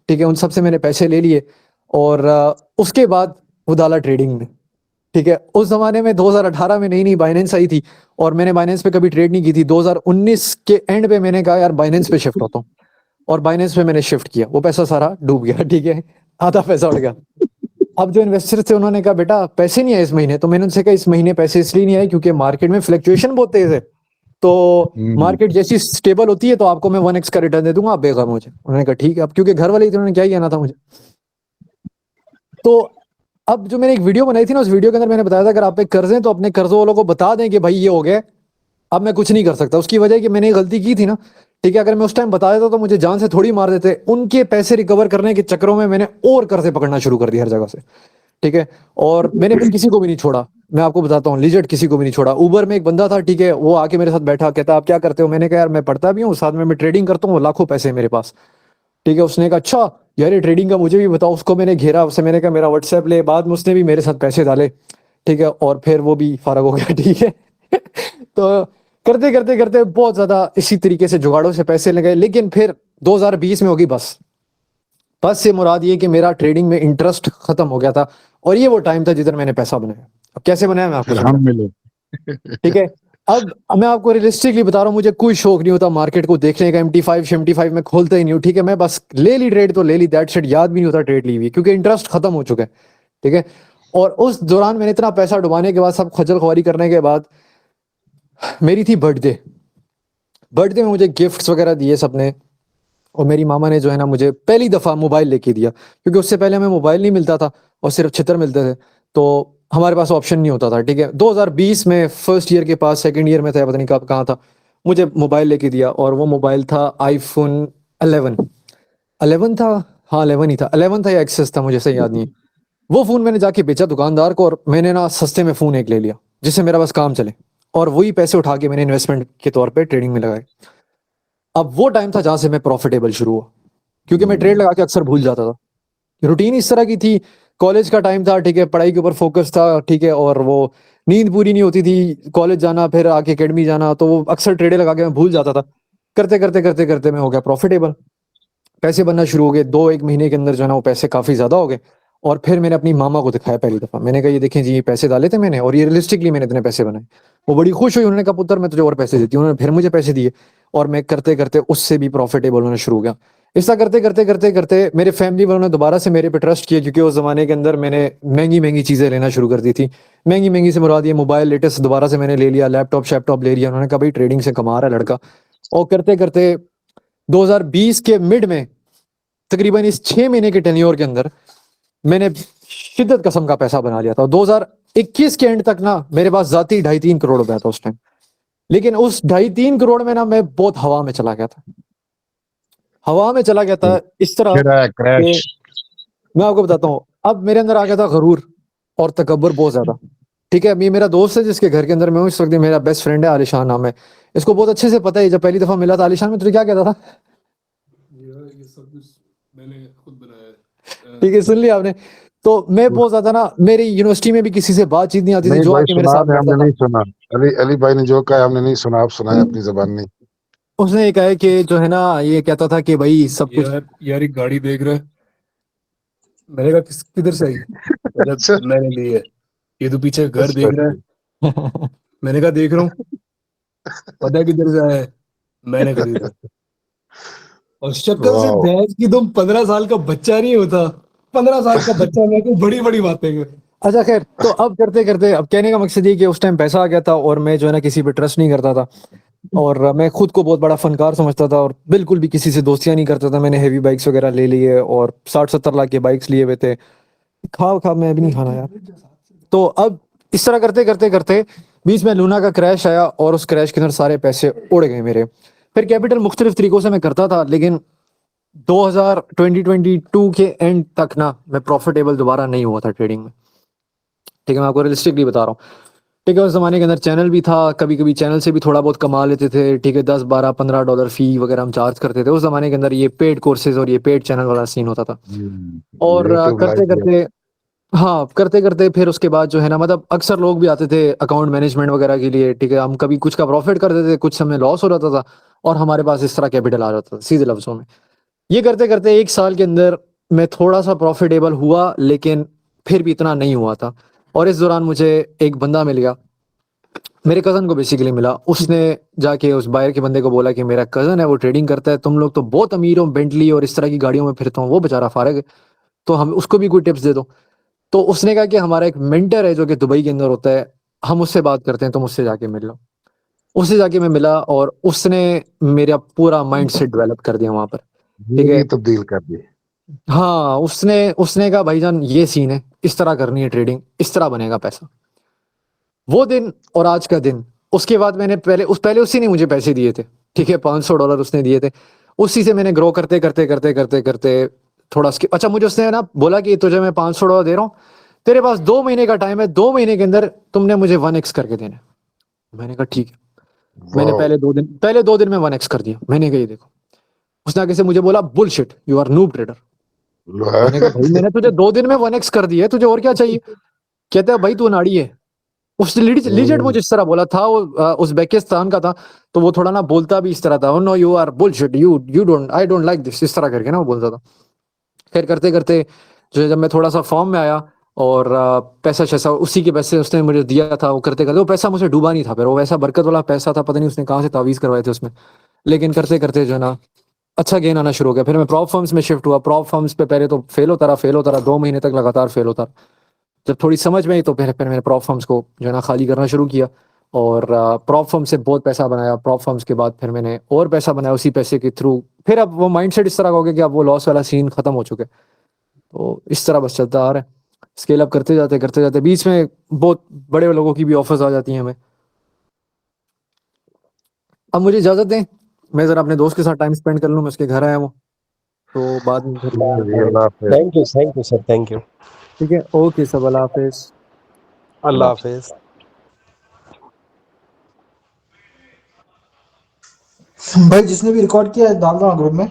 ठीक है, उन सब से मैंने पैसे ले लिए। और उसके बाद वो डाला ट्रेडिंग में। ठीक है, उस जमाने में 2018 में नई नई बाइनेंस आई थी और मैंने बाइनेंस पे कभी ट्रेड नहीं की थी। 2019 के एंड पे मैंने कहा यार बाइनेंस पे शिफ्ट होता हूँ, और बाइनेंस पे मैंने शिफ्ट किया। वो पैसा सारा डूब गया, ठीक है, आधा पैसा उड़ गया। अब जो इन्वेस्टर थे उन्होंने कहा बेटा पैसे नहीं आए इस महीने, तो मैंने उनसे कहा इस महीने पैसे इसलिए नहीं आए क्योंकि मार्केट में फ्लक्चुएशन बहुत तेज है, तो मार्केट जैसी स्टेबल होती है तो आपको मैं 1x का रिटर्न दे दूंगा, आप बेगम हो जाए। उन्होंने कहा ठीक है। अब क्योंकि घर वाले ही थे, उन्होंने क्या ही कहना था मुझे। तो अब जो मैंने एक वीडियो बनाई थी ना, उस वीडियो के अंदर मैंने बताया था अगर आप पे कर्ज हैं तो अपने कर्जों वालों को बता दें कि भाई ये हो गया, अब मैं कुछ नहीं कर सकता। उसकी वजह है कि मैंने एक गलती की थी ना, ठीक है, अगर मैं उस टाइम बता देता तो मुझे जान से थोड़ी मार देते। उनके पैसे रिकवर करने के चक्करों में मैंने और कर्जे पकड़ना शुरू कर दिया हर जगह से, ठीक है। और मैंने फिर किसी को भी नहीं छोड़ा, मैं आपको बताता हूँ, लिजिट किसी को भी नहीं छोड़ा। उबर में एक बंदा था, ठीक है, वो आके मेरे साथ बैठा, कहता आप क्या करते हो? मैंने कहा यार मैं पढ़ता भी हूँ, साथ में मैं ट्रेडिंग करता हूँ, लाखों पैसे हैं मेरे पास, ठीक है। उसने कहा अच्छा यार ये ट्रेडिंग का मुझे भी बताओ। उसको मैंने घेरा, उससे मैंने कहा मेरा व्हाट्सएप ले। बाद में उसने भी मेरे साथ पैसे डाले, ठीक है, और फिर वो भी फारग हो गया, ठीक है। तो करते करते करते बहुत ज्यादा इसी तरीके से जुगाड़ों से पैसे लगे। लेकिन फिर 2020 में होगी बस से मुराद ये कि मेरा ट्रेडिंग में इंटरेस्ट खत्म हो गया था, और ये वो टाइम था जिधर मैंने पैसा बनाया। अब कैसे बनाया मैं आपको फिर समझाता हम हूं, मिले। ठीक है। अब मैं आपको रियलिस्टिकली बता रहा हूँ, मुझे कोई शौक नहीं होता मार्केट को देखने का। MT5 में खोलता ही नहीं हूँ, ठीक है। मैं बस ले ली ट्रेड तो ले ली, दैट शिट, याद भी नहीं होता ट्रेड ली हुई, क्योंकि इंटरेस्ट खत्म हो चुका है, ठीक है। और उस दौरान मैंने इतना पैसा डुबाने के बाद, सब खजल खुआरी करने के बाद, मेरी थी बर्थडे में मुझे गिफ्ट्स वगैरह दिए सबने। और मेरी मामा ने जो है ना मुझे पहली दफ़ा मोबाइल लेके दिया, क्योंकि उससे पहले हमें मोबाइल नहीं मिलता था और सिर्फ छितर मिलते थे, तो हमारे पास ऑप्शन नहीं होता था, ठीक है। 2020 में फर्स्ट ईयर के पास, सेकंड ईयर में था, पता नहीं कब कहाँ था, मुझे मोबाइल लेके दिया। और वो मोबाइल था आईफोन 11 था, हाँ 11 ही था, 11 था या एक्सेस था, मुझे सही याद नहीं है। वो फ़ोन मैंने जाके बेचा दुकानदार को, और मैंने ना सस्ते में फ़ोन एक ले लिया जिससे मेरा बस काम चले, और वही पैसे उठा के मैंने इन्वेस्टमेंट के तौर पे ट्रेडिंग में लगाए। अब वो टाइम था जहां से मैं प्रॉफिटेबल शुरू हुआ, क्योंकि मैं ट्रेड लगा के अक्सर भूल जाता था। रूटीन इस तरह की थी, कॉलेज का टाइम था, ठीक है, पढ़ाई के ऊपर फोकस था, ठीक है, और वो नींद पूरी नहीं होती थी, कॉलेज जाना फिर आके एकेडमी जाना, तो वो अक्सर ट्रेडे लगा के मैं भूल जाता था। करते करते करते करते मैं हो गया प्रॉफिटेबल, पैसे बनना शुरू हो गए। 2-1 महीने के अंदर जो है ना वो पैसे काफ़ी ज़्यादा हो गए। और फिर मैंने अपनी मामा को दिखाया पहली दफ़ा, मैंने कहा ये देखें जी, ये पैसे डाले थे मैंने, और ये रियलिस्टिकली मैंने इतने पैसे बनाए। वो बड़ी खुश हुई, उन्होंने कहा पुत्र मैं तुझे और पैसे देती हूँ। उन्होंने फिर मुझे पैसे दिए, और मैं करते करते उससे भी प्रॉफिटेबल होना शुरू हो गया। ऐसा करते करते करते करते मेरे फैमिली वालों ने दोबारा से मेरे पे ट्रस्ट किया, क्योंकि उस ज़माने के अंदर मैंने महंगी महंगी चीज़ें लेना शुरू कर दी थी। महंगी महंगी से मुराद ये मोबाइल लेटेस्ट दोबारा से मैंने ले लिया, लैपटॉप शैपटॉप ले लिया। उन्होंने कहा भाई ट्रेडिंग से कमा रहा है लड़का। और करते करते 2020 के मिड में, तकरीबन इस 6 महीने के टेन्योर के अंदर, मैंने शिद्दत कसम का पैसा बना लिया था। 2021 के एंड तक ना मेरे पास जाती 2.5-3 करोड़ रुपया था उस टाइम। लेकिन उस 2.5-3 करोड़ में ना मैं बहुत हवा में चला गया था, हवा में चला गया था इस तरह फिर आया कि क्रैश। मैं आपको बताता हूँ, अब मेरे अंदर आ गया था गरूर और तकब्बुर बहुत ज्यादा, ठीक है। अभी मेरा दोस्त है जिसके घर के अंदर मैं हूँ इस वक्त, मेरा बेस्ट फ्रेंड है, आलिशान नाम है। इसको बहुत अच्छे से पता है, जब पहली दफा मिला था आलिशान में, तुझे क्या कहता था? ये सब कुछ मैंने खुद बनाया है। ठीक है, सुन लिया आपने। तो मैं बहुत ज्यादा ना, मेरी यूनिवर्सिटी में भी किसी से बातचीत नहीं आती थी, नहीं जो भाई आके मेरे सुना साथ दे, बैठता हमने था। नहीं सुना। अली अली भाई ने जो कहा हमने नहीं सुना, आप सुनाए अपनी जबान नहीं। उसने ये कहा है कि जो है ना, ये कहता था कि भाई सब कुछ, यार एक गाड़ी देख रहा है। मैंने कहा किधर से आई? अच्छा मतलब मैंने ली है। ये तो पीछे घर अच्छा देख रहा है। मैंने कहा देख रहा हूँ। पता है किधर से आया है? मैंने खरीदा। और शक्ल से वाह। भैंस की तुम 15 साल का बच्चा नहीं होता। 15 साल का बच्चा मेरे को बड़ी बड़ी बातें कर। अच्छा खैर, तो अब करते करते, अब कहने का मकसद ये कि उस टाइम पैसा आ गया था, और मैं जो है ना किसी पे ट्रस्ट नहीं करता था, और मैं खुद को बहुत बड़ा फनकार समझता था, और बिल्कुल भी किसी से दोस्तियां नहीं करता था। मैंने हेवी बाइक्स वगैरह ले लिए, और 60-70 लाख के बाइक्स लिए हुए थे। खा मैं भी नहीं खाना यार। तो अब इस तरह करते करते करते बीच में लूना का क्रैश आया, और उस क्रैश के अंदर सारे पैसे उड़ गए मेरे। फिर कैपिटल मुख्तलिफ तरीकों से मैं करता था, लेकिन 2022 के एंड तक ना मैं प्रॉफिटेबल दोबारा नहीं हुआ था ट्रेडिंग में, ठीक है। मैं आपको रियलिस्टिकली बता रहा हूँ, ठीक है। उस जमाने के अंदर चैनल भी था, कभी कभी चैनल से भी थोड़ा बहुत कमा लेते थे, ठीक है। $10-12-15 फी वगैरह हम चार्ज करते थे। उस जमाने के अंदर ये पेड कोर्सेज और ये पेड चैनल वाला सीन होता था। और यूट्यूब करते लाइव करते, हाँ करते करते फिर उसके बाद जो है ना, मतलब अक्सर लोग भी आते थे अकाउंट मैनेजमेंट वगैरह के लिए, ठीक है। हम कभी कुछ का प्रॉफिट कर देते थे, कुछ समय लॉस हो जाता था, और हमारे पास इस तरह कैपिटल आ जाता था, सीधे लफ्जों में। ये करते करते 1 साल के अंदर मैं थोड़ा सा प्रॉफिटेबल हुआ, लेकिन फिर भी इतना नहीं हुआ था। और इस दौरान मुझे एक बंदा मिल गया, मेरे कज़न को बेसिकली मिला। उसने जाके उस बायर के बंदे को बोला कि मेरा कज़न है, वो ट्रेडिंग करता है, तुम लोग तो बहुत अमीर हो, बेंटली और इस तरह की गाड़ियों में फिरते हो, वो बेचारा फारग है, तो हम उसको भी कोई टिप्स दे दो। तो उसने कहा कि हमारा एक मेंटर है जो कि दुबई के अंदर होता है, हम उससे बात करते हैं, तुम उससे जाके मिल लो। उससे जाके मैं मिला और उसने मेरा पूरा माइंड सेट डेवलप कर दिया वहां पर। ठीक है, जिंदगी तब्दील कर दी। हाँ, उसने उसने कहा भाईजान ये सीन है, इस तरह करनी है ट्रेडिंग, इस तरह बनेगा पैसा। वो दिन और आज का दिन, उसके बाद मैंने पहले उसी ने मुझे पैसे दिए थे, ठीक है, $500 उसने दिए थे। उसी से मैंने ग्रो करते करते करते करते करते थोड़ा अच्छा, मुझे उसने ना बोला कि तुझे मैं $500 दे रहा हूँ, तेरे पास 2 महीने का टाइम है, 2 महीने के अंदर तुमने मुझे 1x करके देना है। मैंने कहा ठीक है। मैंने वाह, पहले 2 दिन में 1x कर दिया। मैंने कहा ये देखो। उसने आगे से मुझे बोला bullshit, you are noob trader. लो है। मैंने कहा भाई मैंने तुझे 2 दिन में 1x कर दिया है, तुझे और क्या चाहिए? कहता है भाई तू नाड़ी है। उसने लीजेंड मुझे इस तरह बोला था, वो उज़्बेकिस्तान का था, तो वो थोड़ा ना बोलता भी इस तरह था, no you are bullshit, you don't, I don't like this, इस तरह करके ना वो बोलता था। खैर करते करते जो है, जब मैं थोड़ा सा फॉर्म में आया और पैसा शैसा उसी के पैसे उसने मुझे दिया था, वो करते करते वो पैसा मुझे डूबा नहीं था, फिर वो वैसा बरकत वाला पैसा था, पता नहीं उसने कहाँ से तावीज़ करवाए थे उसमें। लेकिन करते करते जो है ना अच्छा गेन आना शुरू हो गया। फिर मैं प्रॉप फर्म्स में शिफ्ट हुआ। प्रॉप फर्म्स पे पहले तो फेल होता रहा 2 महीने तक लगातार फेल होता रहा। जब थोड़ी समझ में आई तो फिर मैंने प्रॉप फर्म्स को जो है ना खाली करना शुरू किया और प्रॉप फर्म से बहुत पैसा बनाया। प्रॉप फर्म्स के बाद फिर मैंने और पैसा बनाया उसी पैसे के थ्रू। फिर अब वो माइंडसेट इस तरह का हो गया कि अब वो लॉस वाला सीन खत्म हो चुके, तो इस तरह बस चलता आ रहा है। स्केल अप करते जाते बीच में बहुत बड़े लोगों की भी ऑफर्स आ जाती हैं हमें। अब मुझे इजाजत दें, मैं जरा अपने दोस्त के साथ टाइम स्पेंड कर लूँ, मैं उसके घर आया हूँ, तो बाद में फिर ठीक है जी, अल्लाह हाफिज। Thank you sir, thank you. ठीक है, ओके सब, अल्लाह हाफिज। अल्लाह हाफिज। भाई जिसने भी रिकॉर्ड किया है डाल दो ग्रुप में।